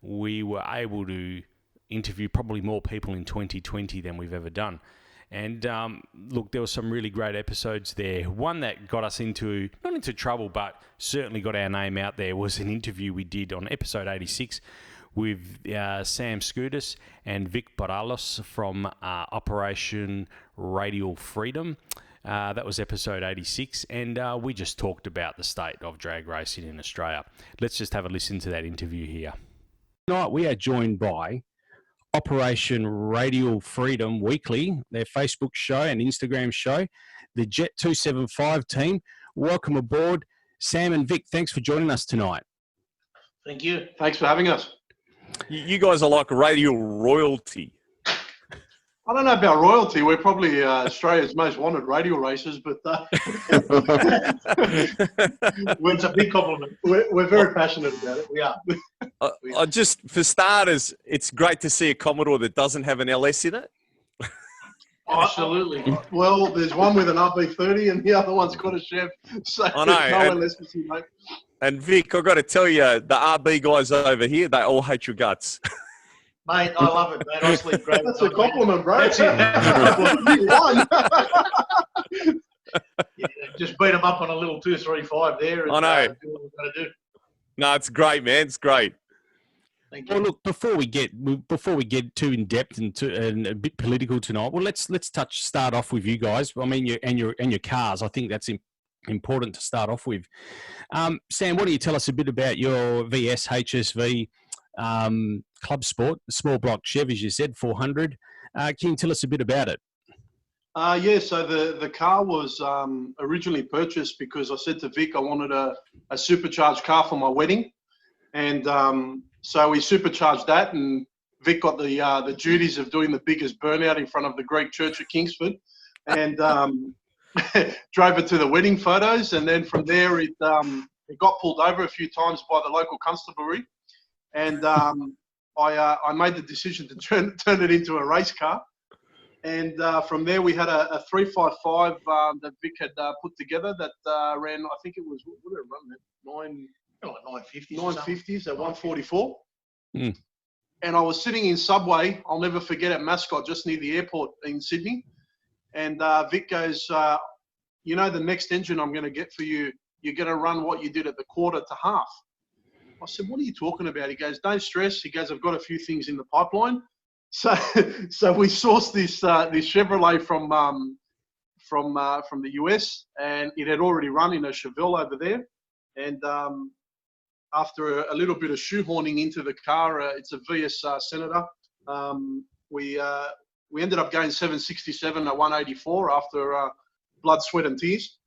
we were able to interview probably more people in 2020 than we've ever done. And look, there were some really great episodes there. One that got us not into trouble, but certainly got our name out there was an interview we did on episode 86 with Sam Skoudas and Vic Boralos from Operation Radial Freedom. That was episode 86, and we just talked about the state of drag racing in Australia. Let's just have a listen to that interview here. Tonight we are joined by Operation Radial Freedom Weekly, their Facebook show and Instagram show, the Jet 275 team. Welcome aboard, Sam and Vic. Thanks for joining us tonight. Thank you. Thanks for having us. You guys are like radial royalty. I don't know about royalty. We're probably Australia's most wanted radial racers, but it's a big compliment. We're very passionate about it. We are. I just, for starters, it's great to see a Commodore that doesn't have an LS in it. Absolutely. Well, there's one with an RB30 and the other one's got a Chev. So I know. No LS to see, mate. And Vic, I've got to tell you, the RB guys over here, they all hate your guts. Mate, I love it, mate. I sleep great. That's a compliment, bro. That's it. Just beat them up on a little 235 there. And, I know. Do what we've got to do. No, it's great, man. It's great. Thank you. Well, look, before we get too in depth and a bit political tonight, well, let's start off with you guys. I mean, your cars. I think that's important to start off with. Sam, why don't you tell us a bit about your VS HSV Club Sport, small block Chev, as you said, 400. Can you tell us a bit about it? Yeah, so the car was originally purchased because I said to Vic I wanted a supercharged car for my wedding. And so we supercharged that, and Vic got the duties of doing the biggest burnout in front of the Greek Church at Kingsford, and drove it to the wedding photos. And then from there, it got pulled over a few times by the local constabulary, and I made the decision to turn it into a race car. And from there, we had a 355 that Vic had put together that ran, I think it was, what did it run then? 950s at 144. Mm. And I was sitting in Subway, I'll never forget, at Mascot, just near the airport in Sydney. And Vic goes, you know, the next engine I'm going to get for you, you're going to run what you did at the quarter to half. I said, what are you talking about? He goes, don't stress. He goes, I've got a few things in the pipeline. So we sourced this Chevrolet from the US, and it had already run in a Chevelle over there. And after a little bit of shoehorning into the car, it's a VS Senator. We ended up going 767 at 184 after blood, sweat, and tears.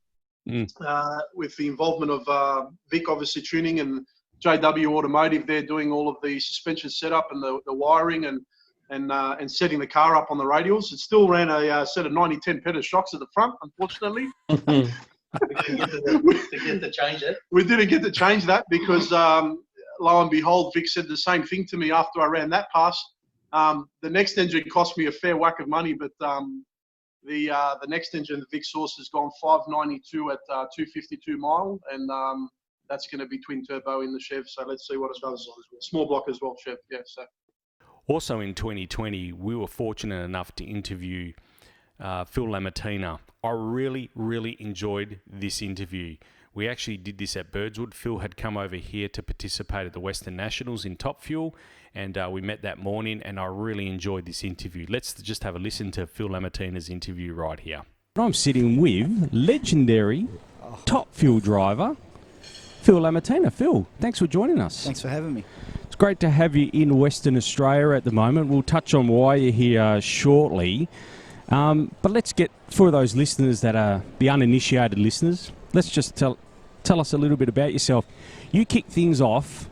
With the involvement of Vic, obviously tuning, and JW Automotive. They're doing all of the suspension setup and the wiring and setting the car up on the radials. It still ran a set of 90-10 pedal shocks at the front, unfortunately. We didn't get to change it. We didn't get to change that because, lo and behold, Vic said the same thing to me after I ran that pass. The next engine cost me a fair whack of money, but the next engine, the Vic Source, has gone 592 at 252 mile, and that's going to be twin turbo in the Chev. So let's see what it does. Small block as well, Chev. Yeah. So. Also in 2020, we were fortunate enough to interview Phil Lamartina. I really, really enjoyed this interview. We actually did this at Birdswood. Phil had come over here to participate at the Western Nationals in Top Fuel, and we met that morning, and I really enjoyed this interview. Let's just have a listen to Phil Lamartina's interview right here. I'm sitting with legendary Top Fuel driver, Phil Lamartina. Phil, thanks for joining us. Thanks for having me. It's great to have you in Western Australia at the moment. We'll touch on why you're here shortly. But let's get, for those listeners that are the uninitiated listeners, let's just tell us a little bit about yourself. You kicked things off,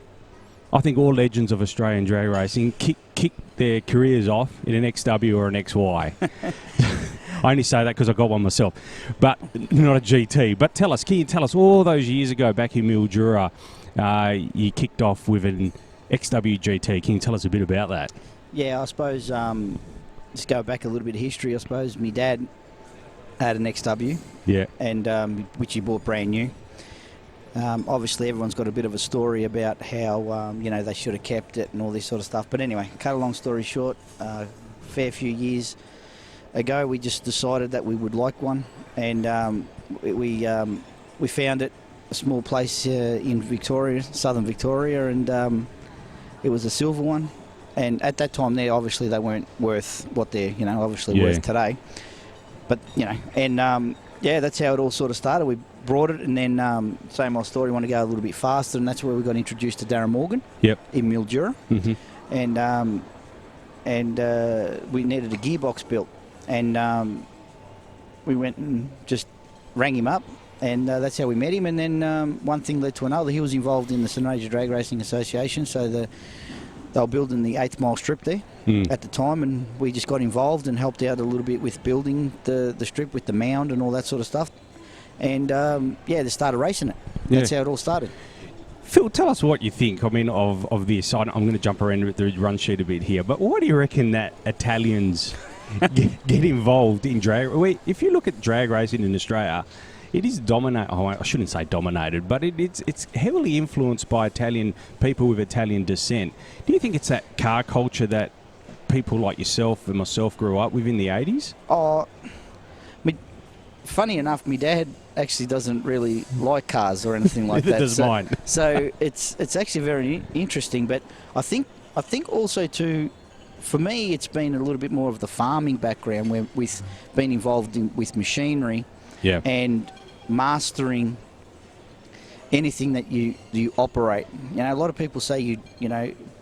I think all legends of Australian drag racing kick their careers off in an XW or an XY. I only say that because I got one myself, but not a GT. But can you tell us, all those years ago back in Mildura, you kicked off with an XW GT. Can you tell us a bit about that? Yeah, I suppose, just go back a little bit of history, I suppose. My dad had an XW, yeah, and which he bought brand new. Obviously, everyone's got a bit of a story about how, they should have kept it and all this sort of stuff. But anyway, cut a long story short, a fair few years ago, we just decided that we would like one, and we found it, a small place in Victoria, southern Victoria, and it was a silver one. And at that time, they weren't worth what they're, worth today. But that's how it all sort of started. We brought it, and then same old story. Want to go a little bit faster, and that's where we got introduced to Darren Morgan. Yep. In Mildura, mm-hmm. and we needed a gearbox built, and we went and just rang him up, and that's how we met him. And then one thing led to another. He was involved in the St Asia Drag Racing Association, so they were building the 8th mile strip there at the time, and we just got involved and helped out a little bit with building the strip with the mound and all that sort of stuff. And they started racing it. That's how it all started. Phil, tell us what you think. I mean, of this. I'm going to jump around the run sheet a bit here, but why do you reckon that Italians get involved in drag? If you look at drag racing in Australia, it is dominated. Oh, I shouldn't say dominated, but it's heavily influenced by Italian people with Italian descent. Do you think it's that car culture that people like yourself and myself grew up with in the 80s? Oh, funny enough, my dad actually doesn't really like cars or anything like that. Does mine. So it's actually very interesting. But I think also too, for me, it's been a little bit more of the farming background where we've been involved with machinery. Yeah. And mastering anything that you operate. A lot of people say you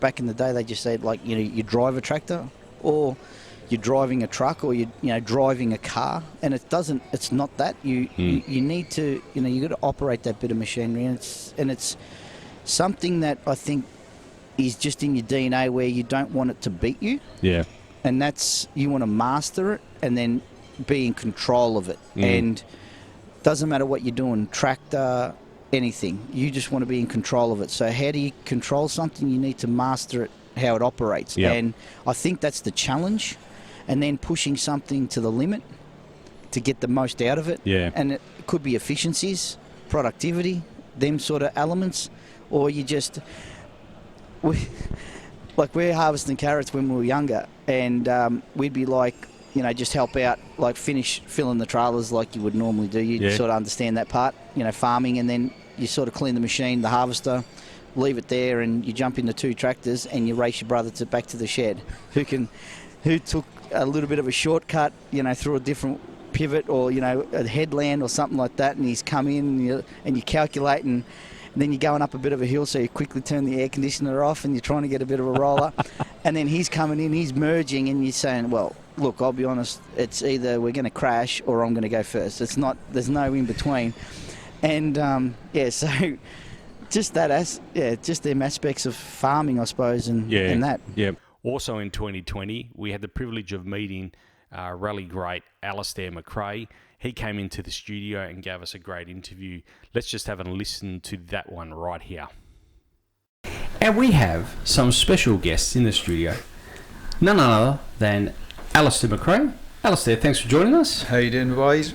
back in the day they just said you drive a tractor, or you're driving a truck or you know driving a car, and it's not that. You need to, you know, you got to operate that bit of machinery, and it's something that I think is just in your DNA, where you don't want it to beat you. Yeah. And that's, you want to master it and then be in control of it. And doesn't matter what you're doing, tractor, anything, you just want to be in control of it. So how do you control something? You need to master it, how it operates. Yep. And I think that's the challenge. And then pushing something to the limit to get the most out of it. Yeah. And it could be efficiencies, productivity, them sort of elements, or you just... Like, we're harvesting carrots when we were younger, and we'd be like, you know, just help out, like finish filling the trailers like you would normally do. You sort of understand that part, you know, farming, and then you sort of clean the machine, the harvester, leave it there, and you jump into 2 tractors and you race your brother back to the shed, who took a little bit of a shortcut, you know, through a different pivot or, you know, a headland or something like that, and he's come in and you calculate, and then you're going up a bit of a hill, so you quickly turn the air conditioner off and you're trying to get a bit of a roller. And then he's coming in, he's merging, and you're saying, well, look, I'll be honest, it's either we're going to crash or I'm going to go first. It's not, there's no in between. And so just that, just them aspects of farming, I suppose, and that. Yeah. Also in 2020, we had the privilege of meeting rally great Alistair McRae. He came into the studio and gave us a great interview. Let's just have a listen to that one right here. And we have some special guests in the studio. None other than Alistair McRae. Alistair, thanks for joining us. How you doing, boys?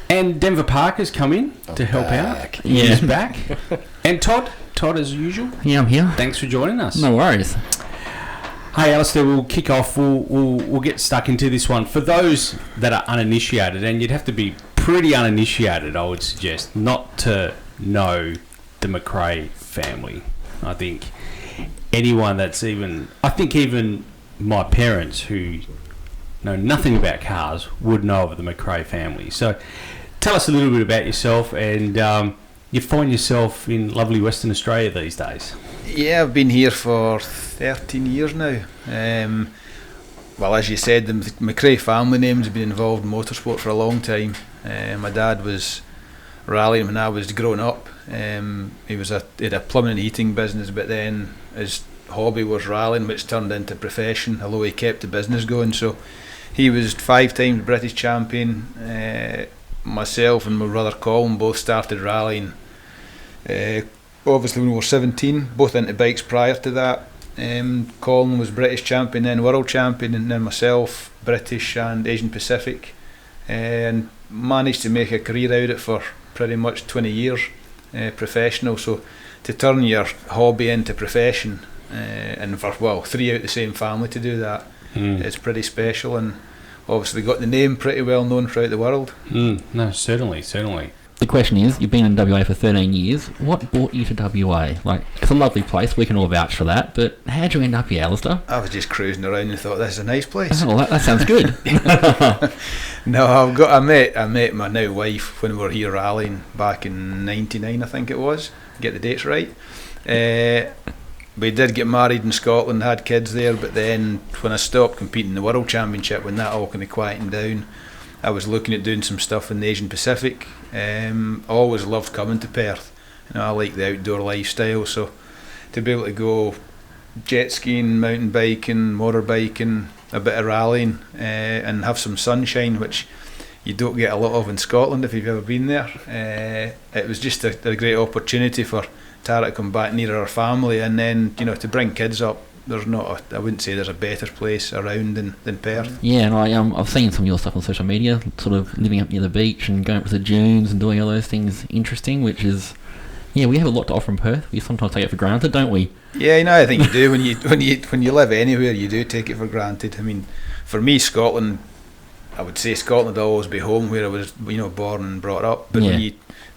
And Denver Parker's come in to help out. He's back. And Todd as usual. Yeah, I'm here. Thanks for joining us. No worries. Hey, Alistair, we'll kick off. We'll get stuck into this one. For those that are uninitiated, and you'd have to be pretty uninitiated, I would suggest, not to know the McRae family. I think anyone that's even my parents who know nothing about cars would know of the McRae family. So tell us a little bit about yourself, and you find yourself in lovely Western Australia these days. Yeah, I've been here for 13 years now. Well, as you said, the McRae family names have been involved in motorsport for a long time. My dad was rallying when I was growing up. He had a plumbing and heating business, but then his hobby was rallying, which turned into profession, although he kept the business going. So he was 5 times British champion. Myself and my brother Colin both started rallying obviously when we were 17, both into bikes prior to that. Colin was British champion, then world champion, and then myself British and Asian Pacific, and managed to make a career out of it for pretty much 20 years professional. So to turn your hobby into profession, and for 3 out of the same family to do that, it's pretty special, and obviously got the name pretty well known throughout the world. No, certainly. The question is, you've been in WA for 13 years. What brought you to WA? Like, it's a lovely place. We can all vouch for that. But how'd you end up here, Alistair? I was just cruising around and thought, this is a nice place. Oh, well, that sounds good. No, I met my now wife when we were here rallying back in '99, I think it was. Get the dates right. We did get married in Scotland, had kids there, but then when I stopped competing in the World Championship, when that all kind of quietened down, I was looking at doing some stuff in the Asian Pacific. Always loved coming to Perth. You know, I like the outdoor lifestyle, so to be able to go jet skiing, mountain biking, motorbiking, a bit of rallying, and have some sunshine, which you don't get a lot of in Scotland if you've ever been there. It was just a great opportunity for Tara to come back nearer her family, and then, you know, to bring kids up. I wouldn't say there's a better place around than Perth. Yeah, and I've seen some of your stuff on social media, sort of living up near the beach and going up to the dunes and doing all those things interesting, which is, yeah, we have a lot to offer in Perth. We sometimes take it for granted, don't we? Yeah, you know, I think you do. When you live anywhere, you do take it for granted. I mean, for me, Scotland, I would say Scotland will always be home, where I was, you know, born and brought up. But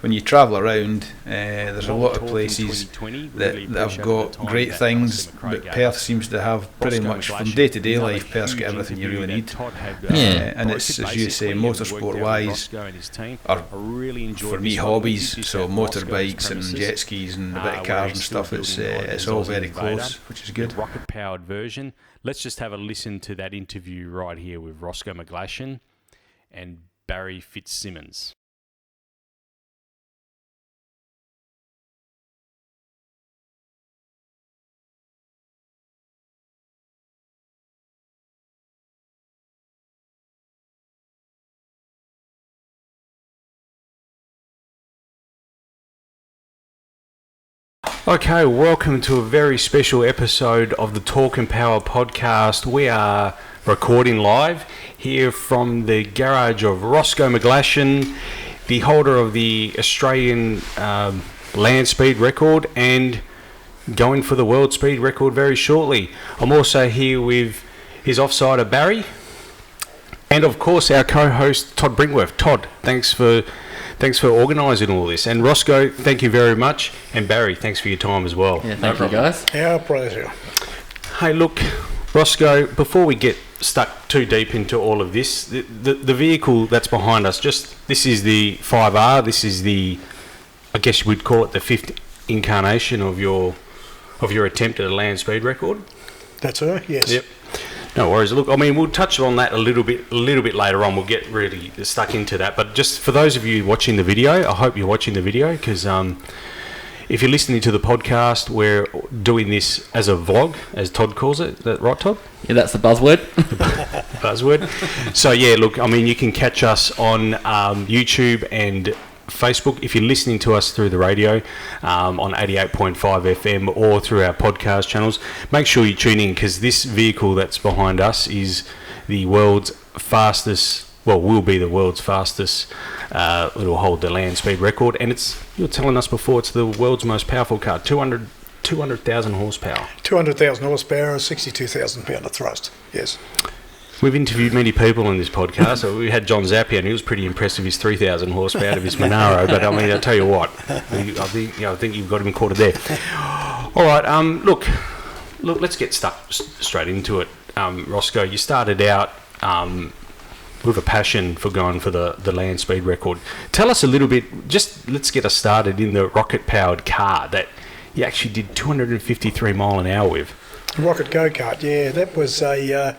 when you travel around, there's a lot of places that have got great things, but Perth seems to have pretty much from day-to-day life. Perth's got everything you really need. And it's, as you say, motorsport-wise, are for me hobbies. So motorbikes and jet skis and a bit of cars and stuff. It's all very close, which is good. Rocket-powered version. Let's just have a listen to that interview right here with Roscoe McGlashan and Barry Fitzsimmons. Okay, welcome to a very special episode of the Talk and Power podcast. We are recording live here from the garage of Roscoe McGlashan, the holder of the Australian land speed record and going for the world speed record very shortly. I'm also here with his offsider Barry and of course our co-host Todd Brinkworth. Todd, thanks for organising all this. And Roscoe, thank you very much. And Barry, thanks for your time as well. Yeah, thank you guys. Our pleasure. Hey, look, Roscoe, before we get stuck too deep into all of this, the vehicle that's behind us, this is the 5R. This is the, I guess you would call it the fifth incarnation of your attempt at a land speed record. That's her, yes. Yep. No worries. Look, I mean, we'll touch on that a little bit later on. We'll get really stuck into that. But just for those of you watching the video, I hope you're watching the video because if you're listening to the podcast, we're doing this as a vlog, as Todd calls it. Is that right, Todd? Yeah, that's the buzzword. Buzzword. So yeah, look, I mean, you can catch us on YouTube and Facebook if you're listening to us through the radio on 88.5 FM or through our podcast channels. Make sure you tune in because this vehicle that's behind us is the world's fastest, well, will be the world's fastest. It'll hold the land speed record, and you were telling us before, it's the world's most powerful car, 200,000 horsepower. 200,000 horsepower, 62,000 pound of thrust, yes. We've interviewed many people in this podcast. We had John Zappia, and he was pretty impressed with his 3,000 horsepower of his Monaro. But I mean, I'll tell you what, I think you've got him quartered there. All right, look, let's get stuck straight into it. Roscoe, you started out with a passion for going for the land speed record. Tell us a little bit. Let's get us started in the rocket-powered car that you actually did 253 mile an hour with. Rocket go-kart, yeah, that was a.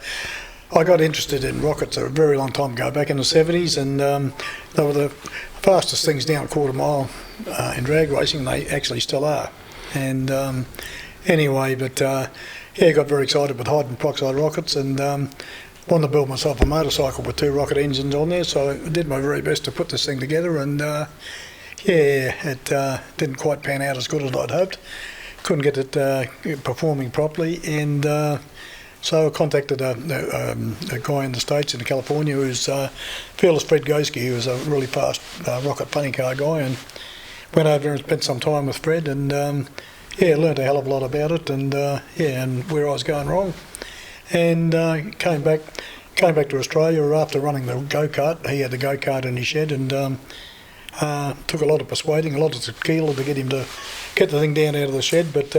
I got interested in rockets a very long time ago, back in the 70s, and they were the fastest things down a quarter mile in drag racing. They actually still are. And anyway, but I got very excited with hydrogen peroxide rockets and wanted to build myself a motorcycle with 2 rocket engines on there, so I did my very best to put this thing together, and it didn't quite pan out as good as I'd hoped. Couldn't get it performing properly, and so I contacted a guy in the States, in California, who's Fearless Fred Goski, who's a really fast rocket funny car guy, and went over and spent some time with Fred, and learned a hell of a lot about it, and and where I was going wrong, and came back to Australia after running the go-kart. He had the go-kart in his shed, and took a lot of persuading, a lot of tequila to get him to get the thing down out of the shed, but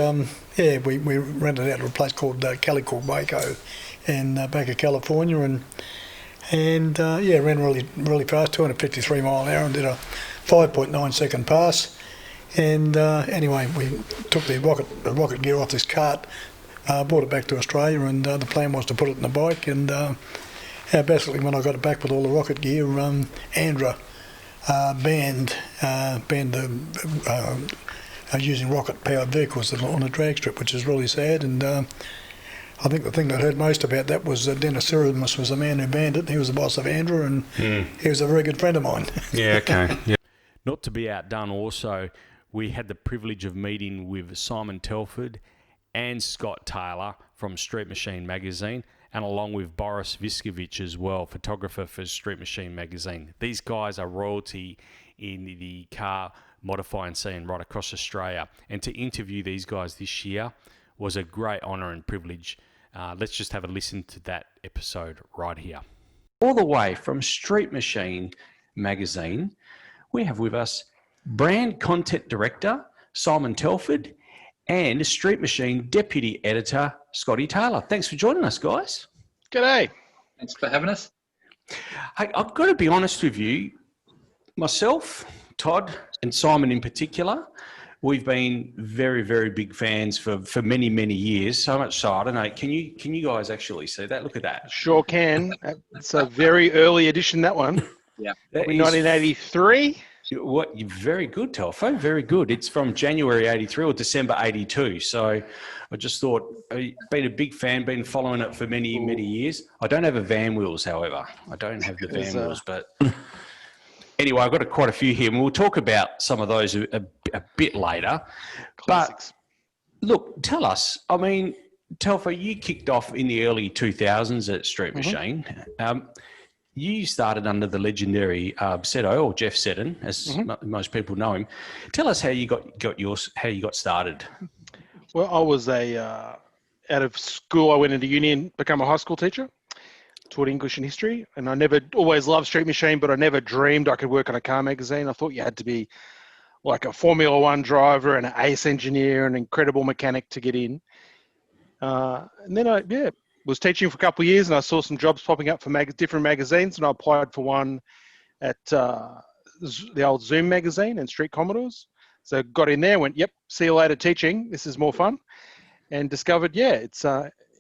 we rented out to a place called Calico in back of California, and ran really fast, 253 mile an hour, and did a 5.9 second pass. And anyway, we took the rocket gear off this cart, brought it back to Australia, and the plan was to put it in the bike. And basically, when I got it back with all the rocket gear, ANDRA banned using rocket-powered vehicles on a drag strip, which is really sad. And I think the thing that hurt most about that was Dennis Sirimus was the man who banned it. He was the boss of ANDRA, and he was a very good friend of mine. Yeah, okay. Yeah. Not to be outdone also, we had the privilege of meeting with Simon Telford and Scott Taylor from Street Machine magazine, and along with Boris Viskovich as well, photographer for Street Machine magazine. These guys are royalty in the car modifying scene right across Australia, and to interview these guys this year was a great honour and privilege. Let's just have a listen to that episode right here. All the way from Street Machine magazine, we have with us Brand Content Director, Simon Telford, and Street Machine Deputy Editor, Scotty Taylor. Thanks for joining us, guys. G'day. Thanks for having us. Hey, I've got to be honest with you. Myself, Todd, and Simon in particular, we've been very, very big fans for many, many years. So much so, I don't know. Can you guys actually see that? Look at that. Sure can. It's a very early edition, that one. Yeah. Probably 1983. What? Very good, Telfo. Very good. It's from January 83 or December 82. So I just thought, I've been a big fan, been following it for many, many years. I don't have a Van Wheels, however. I don't have the Van Wheels, but anyway, I've got quite a few here. And we'll talk about some of those a bit later. Classics. But look, tell us, I mean, Telfo, you kicked off in the early 2000s at Street Machine. You started under the legendary Seto, or Jeff Seddon, as most people know him. Tell us how you got started. Well, I was out of school. I went into uni and became a high school teacher. Taught English and history, and I always loved Street Machine, but I never dreamed I could work on a car magazine. I thought you had to be like a Formula One driver and an ace engineer, an incredible mechanic to get in. And then I was teaching for a couple of years, and I saw some jobs popping up for different magazines, and I applied for one at the old Zoom magazine and Street Commodores. So got in there, went, yep, see you later teaching. This is more fun. And discovered, it's,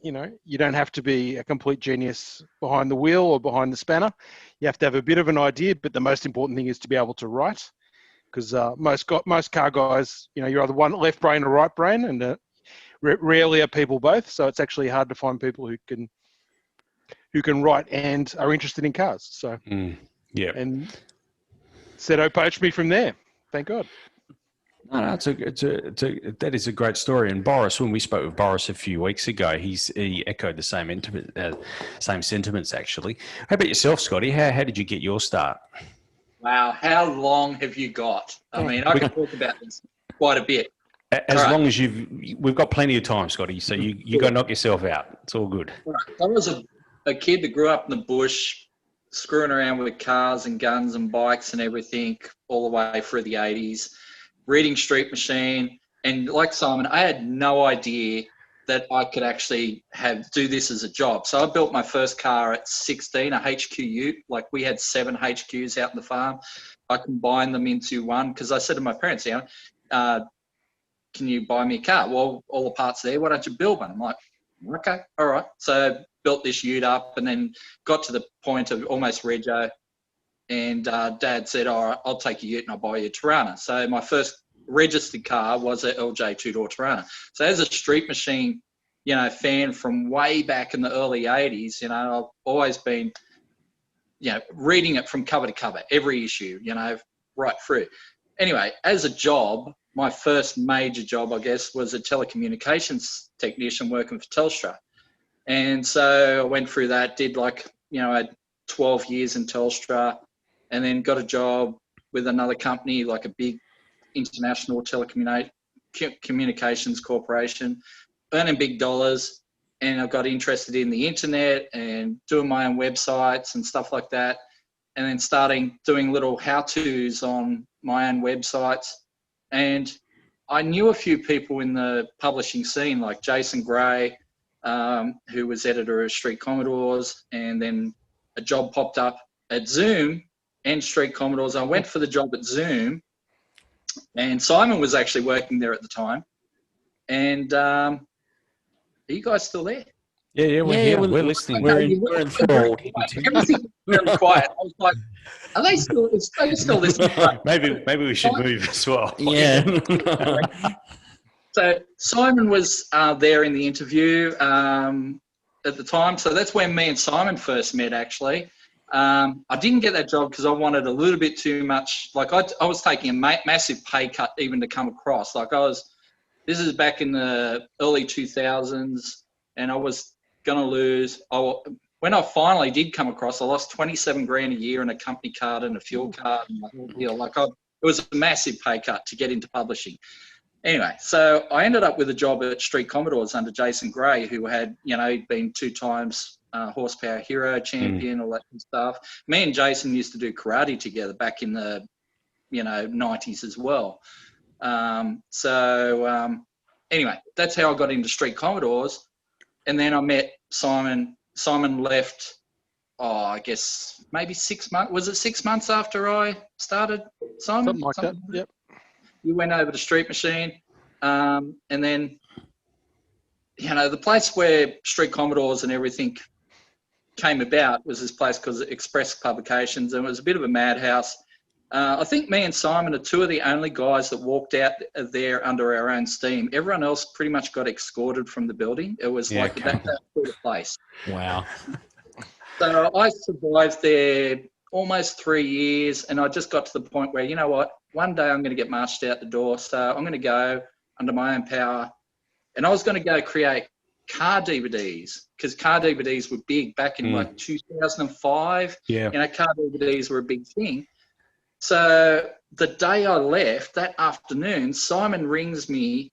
you don't have to be a complete genius behind the wheel or behind the spanner. You have to have a bit of an idea, but the most important thing is to be able to write. Because most car guys, you're either one left brain or right brain, and rarely are people both. So it's actually hard to find people who can write and are interested in cars. So and Seto poached me from there. Thank God. No, that is a great story. And Boris, when we spoke with Boris a few weeks ago, he echoed the same sentiments actually. How about yourself, Scotty? How did you get your start? Wow, how long have you got? I mean, I can talk about this quite a bit. As long as we've got plenty of time, Scotty. So you go knock yourself out. It's all good. Right. I was a kid that grew up in the bush, screwing around with cars and guns and bikes and everything all the way through the 80s, reading Street Machine. And like Simon, I had no idea that I could actually do this as a job. So I built my first car at 16, a HQ Ute. Like we had 7 HQs out in the farm. I combined them into one because I said to my parents, can you buy me a car? Well, all the parts are there. Why don't you build one? I'm like, okay, all right. So built this Ute up and then got to the point of almost rego. And Dad said, all right, I'll take your Ute and I'll buy you a Tirana. So my first registered car was a LJ 2-door Tirana. So as a Street Machine, fan from way back in the early 80s, I've always been, reading it from cover to cover, every issue, right through. Anyway, as a job, my first major job, I guess, was a telecommunications technician working for Telstra. And so I went through that, did I had 12 years in Telstra, and then got a job with another company, like a big international telecommunications corporation, earning big dollars. And I got interested in the internet and doing my own websites and stuff like that. And then starting doing little how-tos on my own websites. And I knew a few people in the publishing scene, like Jason Gray, who was editor of Street Commodores, and then a job popped up at Zoom and Street Commodores. I went for the job at Zoom, and Simon was actually working there at the time. And are you guys still there? Yeah, we're here. We're listening. We're enthralled. Everything's really quiet. I was like, are they still listening? Maybe we should move as well. Yeah. So Simon was there in the interview at the time. So that's when me and Simon first met, actually. I didn't get that job because I wanted a little bit too much. Like I was taking a massive pay cut even to come across. This is back in the early 2000s, and I was going to lose. When I finally did come across, I lost 27 grand a year in a company card and a fuel card and the whole deal. It was a massive pay cut to get into publishing. Anyway, so I ended up with a job at Street Commodores under Jason Gray, who had, he'd been 2 times horsepower hero champion, all that kind of stuff. Me and Jason used to do karate together back in the 90s as well. Anyway, that's how I got into Street Commodores. And then I met Simon. Simon left, I guess maybe 6 months. Was it 6 months after I started, Simon? Something like that, yep. You went over to Street Machine. And then, the place where Street Commodores and everything came about was this place called Express Publications, and it was a bit of a madhouse. I think me and Simon are two of the only guys that walked out there under our own steam. Everyone else pretty much got escorted from the building. It was that sort of place. Wow. So I survived there almost 3 years, and I just got to the point where, you know what, one day I'm going to get marched out the door, so I'm going to go under my own power. And I was going to go create car DVDs, because car DVDs were big back in 2005. Yeah. Car DVDs were a big thing. So the day I left, that afternoon, Simon rings me,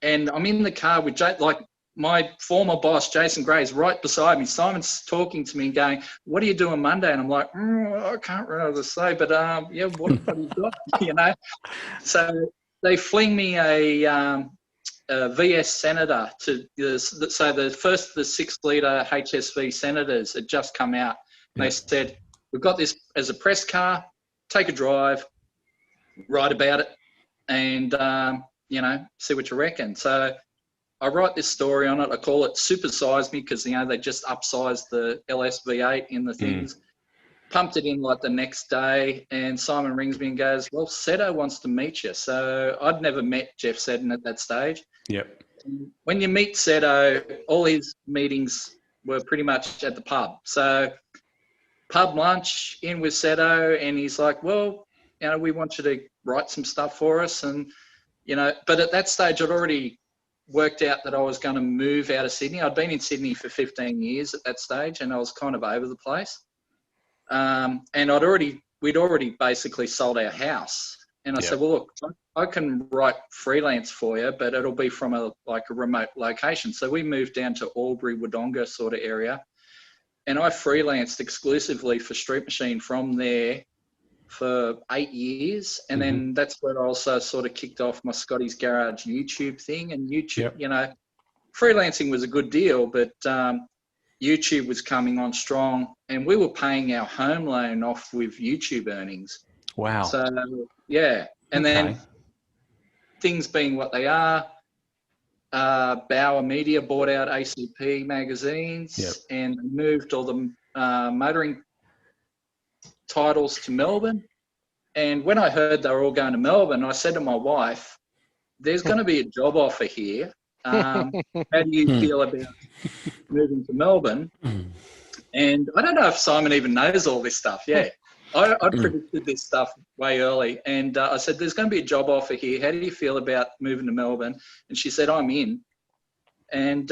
and I'm in the car with my former boss, Jason Gray's right beside me. Simon's talking to me and going, "What are you doing Monday?" And I'm like, I can't really say, but what have you got? So they fling me a VS Senator so the first of the 6-litre HSV Senators had just come out. And they said, "We've got this as a press car. Take a drive, write about it, and, see what you reckon." So I write this story on it. I call it Super Size Me, because, they just upsized the LS V8 in the things. Pumped it in the next day, and Simon rings me and goes, "Well, Seto wants to meet you." So I'd never met Jeff Seddon at that stage. Yep. When you meet Seto, all his meetings were pretty much at the pub. So pub lunch in with Seto, and he's like, "Well, we want you to write some stuff for us." And, but at that stage, I'd already worked out that I was going to move out of Sydney. I'd been in Sydney for 15 years at that stage, and I was kind of over the place. And we'd already basically sold our house. And I said, "Well, look, I can write freelance for you, but it'll be from a remote location." So we moved down to Albury, Wodonga sort of area. And I freelanced exclusively for Street Machine from there for 8 years. And then that's where I also sort of kicked off my Scotty's Garage YouTube thing. And YouTube, freelancing was a good deal, but YouTube was coming on strong, and we were paying our home loan off with YouTube earnings. Wow. So, yeah. And then things being what they are, Bauer Media bought out ACP magazines and moved all the motoring titles to Melbourne. And when I heard they were all going to Melbourne, I said to my wife, "There's going to be a job offer here. How do you feel about moving to Melbourne?" And I don't know if Simon even knows all this stuff. I predicted this stuff way early. And I said, "There's going to be a job offer here. How do you feel about moving to Melbourne?" And she said, "I'm in." And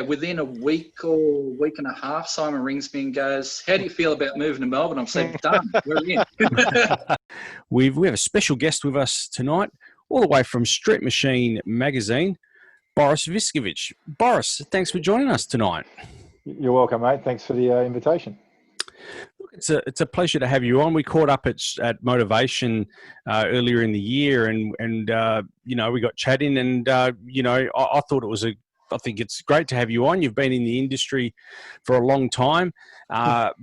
within a week or week and a half, Simon rings me and goes, "How do you feel about moving to Melbourne?" I'm saying, "Done, we're in." We have a special guest with us tonight, all the way from Street Machine magazine, Boris Viskovich. Boris, thanks for joining us tonight. You're welcome, mate. Thanks for the invitation. It's a pleasure to have you on. We caught up at Motivation earlier in the year, and we got chatting, and I thought I think it's great to have you on. You've been in the industry for a long time,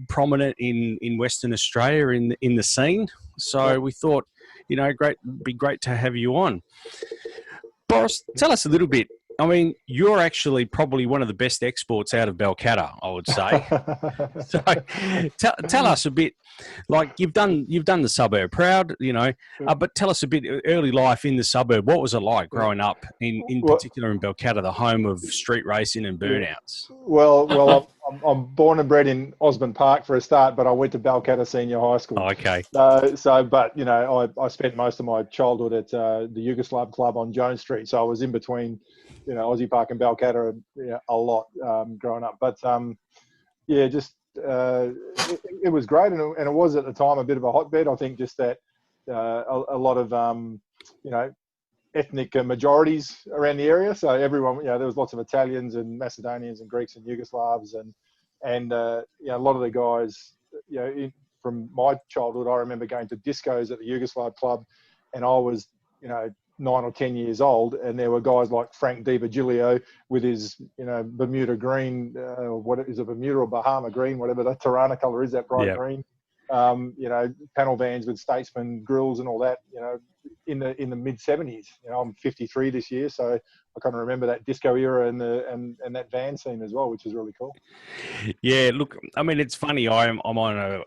prominent in Western Australia in the scene. So we thought, be great to have you on. Boris, tell us a little bit. I mean, you're actually probably one of the best exports out of Balcatta, I would say. So tell us a bit. You've done the suburb proud, but tell us a bit early life in the suburb. What was it like growing up in particular in Balcatta, the home of street racing and burnouts? Well, I'm born and bred in Osborne Park for a start, but I went to Balcatta Senior High School. Oh, okay. I spent most of my childhood at the Yugoslav Club on Jones Street, so I was in between, Aussie Park and Balcatta a lot growing up. But it was great, and it was at the time a bit of a hotbed. I think just that a lot of ethnic majorities around the area. So everyone, there was lots of Italians and Macedonians and Greeks and Yugoslavs, and a lot of the guys, from my childhood, I remember going to discos at the Yugoslav club, and I was, 9 or 10 years old, and there were guys like Frank DiVigilio with his, Bermuda green, what is it, Bermuda or Bahama green, whatever the Tirana colour is, that bright green. Panel vans with Statesman grills and all that, in the mid 70s. I'm 53 this year, so I kind of remember that disco era and that van scene as well, which is really cool. Yeah, look, I mean, it's funny. I'm on a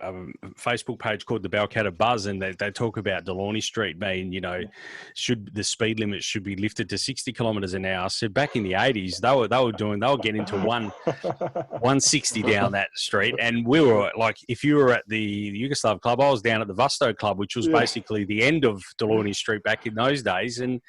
Facebook page called the Balcatta Buzz, and they talk about Delaunay Street being, should the speed limit should be lifted to 60 kilometres an hour. So back in the 80s, they were getting to 160 down that street, and we were like, if you were at the Yugoslav club, I was down at the Vusto club, which was basically the end of Delaunay Street back in those days, and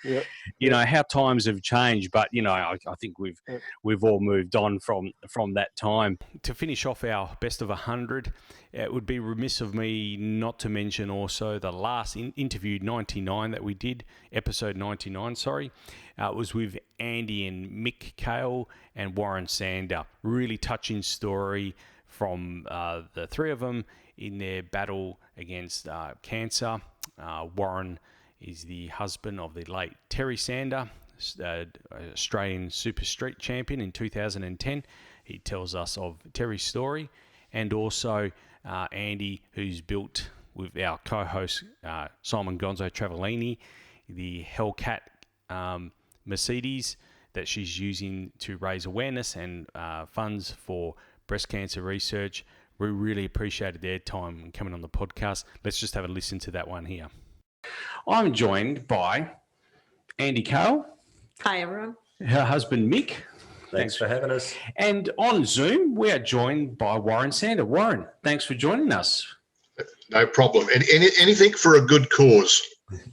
how times have changed, but I think we've all moved on from that time. To finish off our best of 100, it would be remiss of me not to mention also the last interview 99 that we did, episode 99, sorry. It was with Andy and Mick Cale and Warren Sander. Really touching story from the three of them in their battle against cancer. Warren is the husband of the late Terry Sander, Australian Super Street champion in 2010. He tells us of Terry's story, and also Andy, who's built with our co-host Simon Gonzo Travellini, the Hellcat Mercedes that she's using to raise awareness and funds for breast cancer research. We really appreciated their time coming on the podcast. Let's just have a listen to that one here. I'm joined by Andy Cale. Hi, everyone. Her husband, Mick. Thanks for having us. And on Zoom, we are joined by Warren Sander. Warren, thanks for joining us. No problem. And anything for a good cause.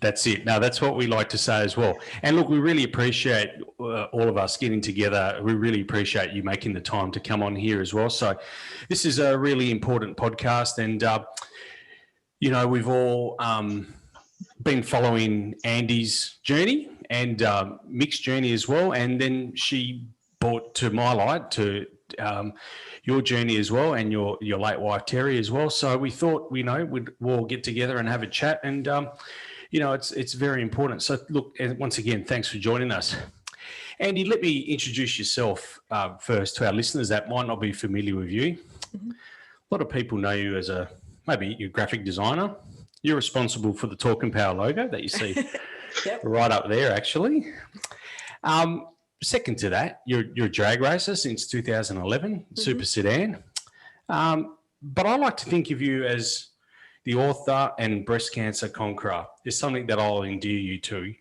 That's it. No, that's what we like to say as well. And look, we really appreciate all of us getting together. We really appreciate you making the time to come on here as well. So this is a really important podcast. And, we've all been following Andy's journey and Mick's journey as well. And then she brought to my light to your journey as well, and your late wife Terry as well. So we thought we'd all get together and have a chat, and it's very important. So look, once again, thanks for joining us. Andy, let me introduce yourself first to our listeners that might not be familiar with you. Mm-hmm. A lot of people know you as maybe you're a graphic designer. You're responsible for the Talk and Power logo that you see right up there, actually. Second to that, you're a drag racer since 2011, Super Sedan. But I like to think of you as the author and breast cancer conqueror. Is something that I'll endear you to.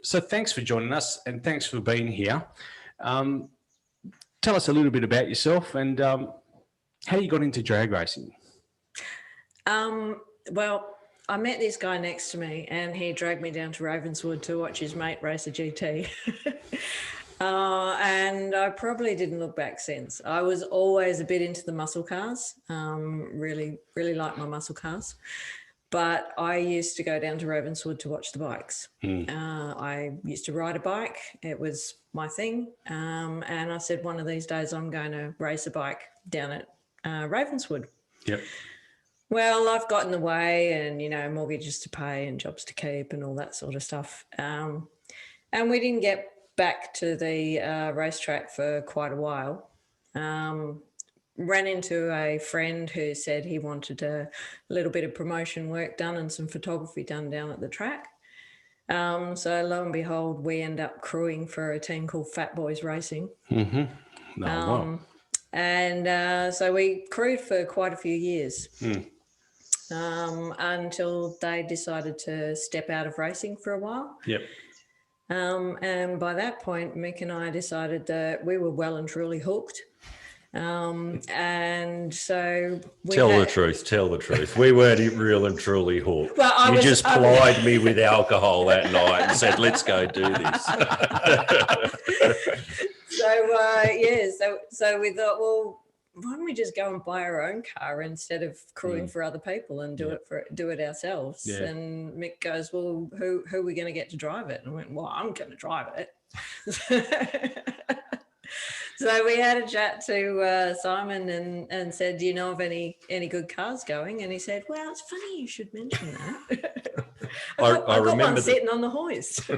So thanks for joining us, and thanks for being here. Tell us a little bit about yourself and how you got into drag racing. Well, I met this guy next to me, and he dragged me down to Ravenswood to watch his mate race a GT. And I probably didn't look back since. I was always a bit into the muscle cars, really like my muscle cars. But I used to go down to Ravenswood to watch the bikes. I used to ride a bike. It was my thing. And I said, one of these days I'm going to race a bike down at Ravenswood. Yep. Well, I've got in the way, and, mortgages to pay and jobs to keep and all that sort of stuff. And we didn't get back to the racetrack for quite a while. Ran into a friend who said he wanted a little bit of promotion work done and some photography done down at the track. So lo and behold, we end up crewing for a team called Fat Boys Racing. Mm-hmm. Wow. And so we crewed for quite a few years. Until they decided to step out of racing for a while. Yep. And by that point, Mick and I decided that we were well and truly hooked. And so Tell the truth. We weren't real and truly hooked. Well, you just plied me with alcohol that night and said, let's go do this. So we thought, well, why don't we just go and buy our own car instead of crewing for other people and do it ourselves? Yeah. And Mick goes, well, who are we going to get to drive it? And I went, well, I'm going to drive it. So we had a chat to Simon and said, do you know of any good cars going? And he said, well, it's funny you should mention that. I got one sitting on the hoist.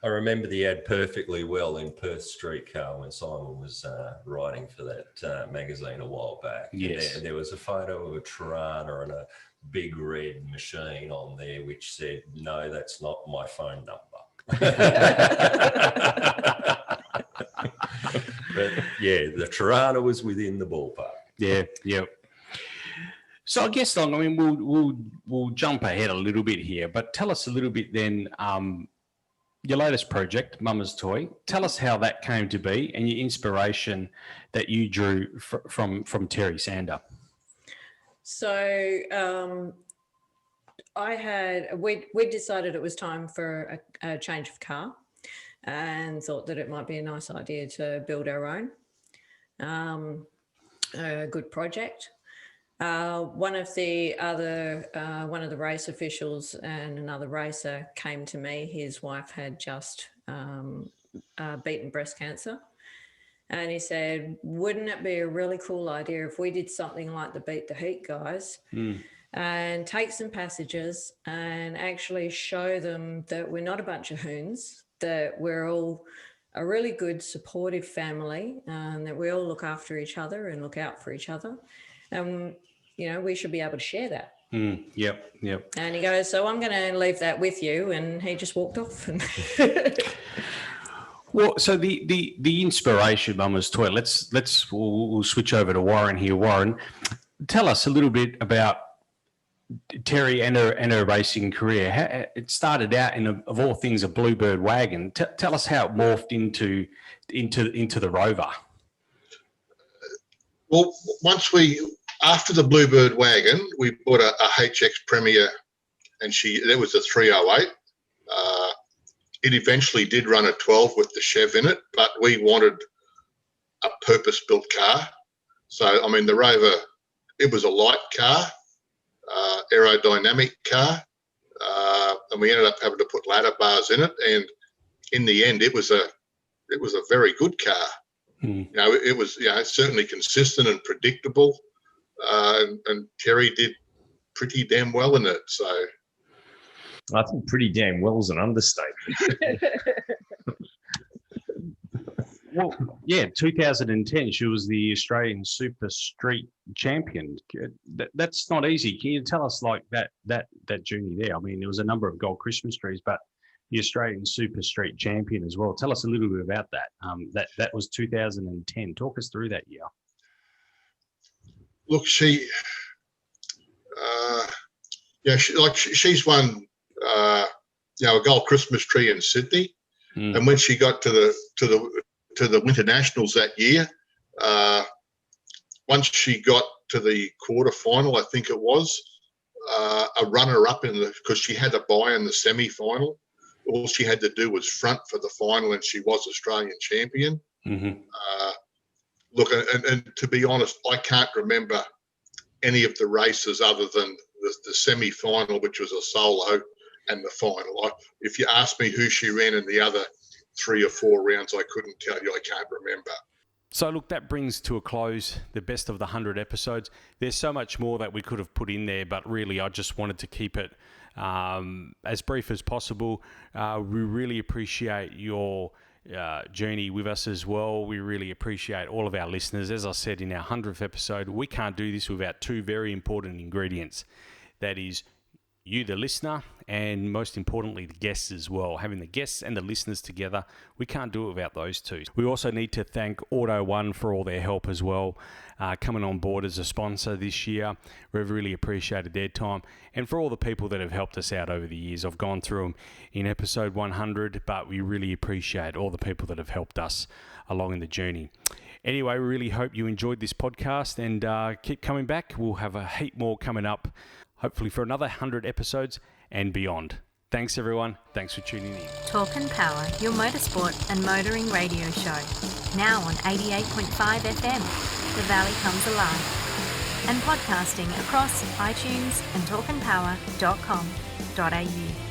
I remember the ad perfectly well in Perth Streetcar when Simon was writing for that magazine a while back. Yes. There was a photo of a Tirana and a big red machine on there which said, no, that's not my phone number. But yeah, the Tirana was within the ballpark. Yeah. So I guess, I mean, we'll jump ahead a little bit here, but tell us a little bit then. Your latest project, Mama's Toy. Tell us how that came to be and your inspiration that you drew from Terry Sander. So we decided it was time for a change of car, and thought that it might be a nice idea to build our own. A good project. One of the race officials and another racer came to me. His wife had just beaten breast cancer. And he said, wouldn't it be a really cool idea if we did something like the Beat the Heat guys and take some passages and actually show them that we're not a bunch of hoons, that we're all a really good supportive family, and that we all look after each other and look out for each other. And, we should be able to share that. Yep. And he goes, so I'm going to leave that with you. And he just walked off. Well, so the inspiration, Mama's Toy. We'll switch over to Warren here. Warren, tell us a little bit about Terry and her racing career. It started out of all things, a Bluebird wagon. Tell us how it morphed into the Rover. Well, after the Bluebird wagon, we bought a HX Premier, and that was a 308. It eventually did run a 12 with the Chev in it, but we wanted a purpose-built car. So, I mean, the Rover, it was a light car, aerodynamic car, and we ended up having to put ladder bars in it. And in the end, it was a very good car. It was certainly consistent and predictable, and Terry did pretty damn well in it. So I think pretty damn well is an understatement. Well, yeah, 2010, she was the Australian Super Street champion. That's not easy. Can you tell us like that journey there? I mean, there was a number of gold Christmas trees, but the Australian Super Street champion as well. Tell us a little bit about that. That was 2010. Talk us through that year. Look, she's she's won a gold Christmas tree in Sydney, and when she got to the Winter Nationals that year, once she got to the quarterfinal, I think it was a runner-up because she had a bye in the semi-final. All she had to do was front for the final, and she was Australian champion. Look, and to be honest, I can't remember any of the races other than the semi-final, which was a solo, and the final. If you ask me who she ran in the other 3 or 4 rounds, I couldn't tell you. I can't remember. So, look, that brings to a close the best of the 100 episodes. There's so much more that we could have put in there, but really I just wanted to keep it as brief as possible. We really appreciate your journey with us as well. We really appreciate all of our listeners. As I said in our 100th episode, we can't do this without 2 very important ingredients. That is you, the listener, and most importantly, the guests as well. Having the guests and the listeners together, we can't do it without those 2. We also need to thank Auto One for all their help as well, coming on board as a sponsor this year. We've really appreciated their time, and for all the people that have helped us out over the years. I've gone through them in episode 100, but we really appreciate all the people that have helped us along in the journey. Anyway, we really hope you enjoyed this podcast, and keep coming back. We'll have a heap more coming up, hopefully for another 100 episodes and beyond. Thanks, everyone. Thanks for tuning in. Talk and Power, your motorsport and motoring radio show. Now on 88.5 FM, The Valley Comes Alive. And podcasting across iTunes and talkandpower.com.au.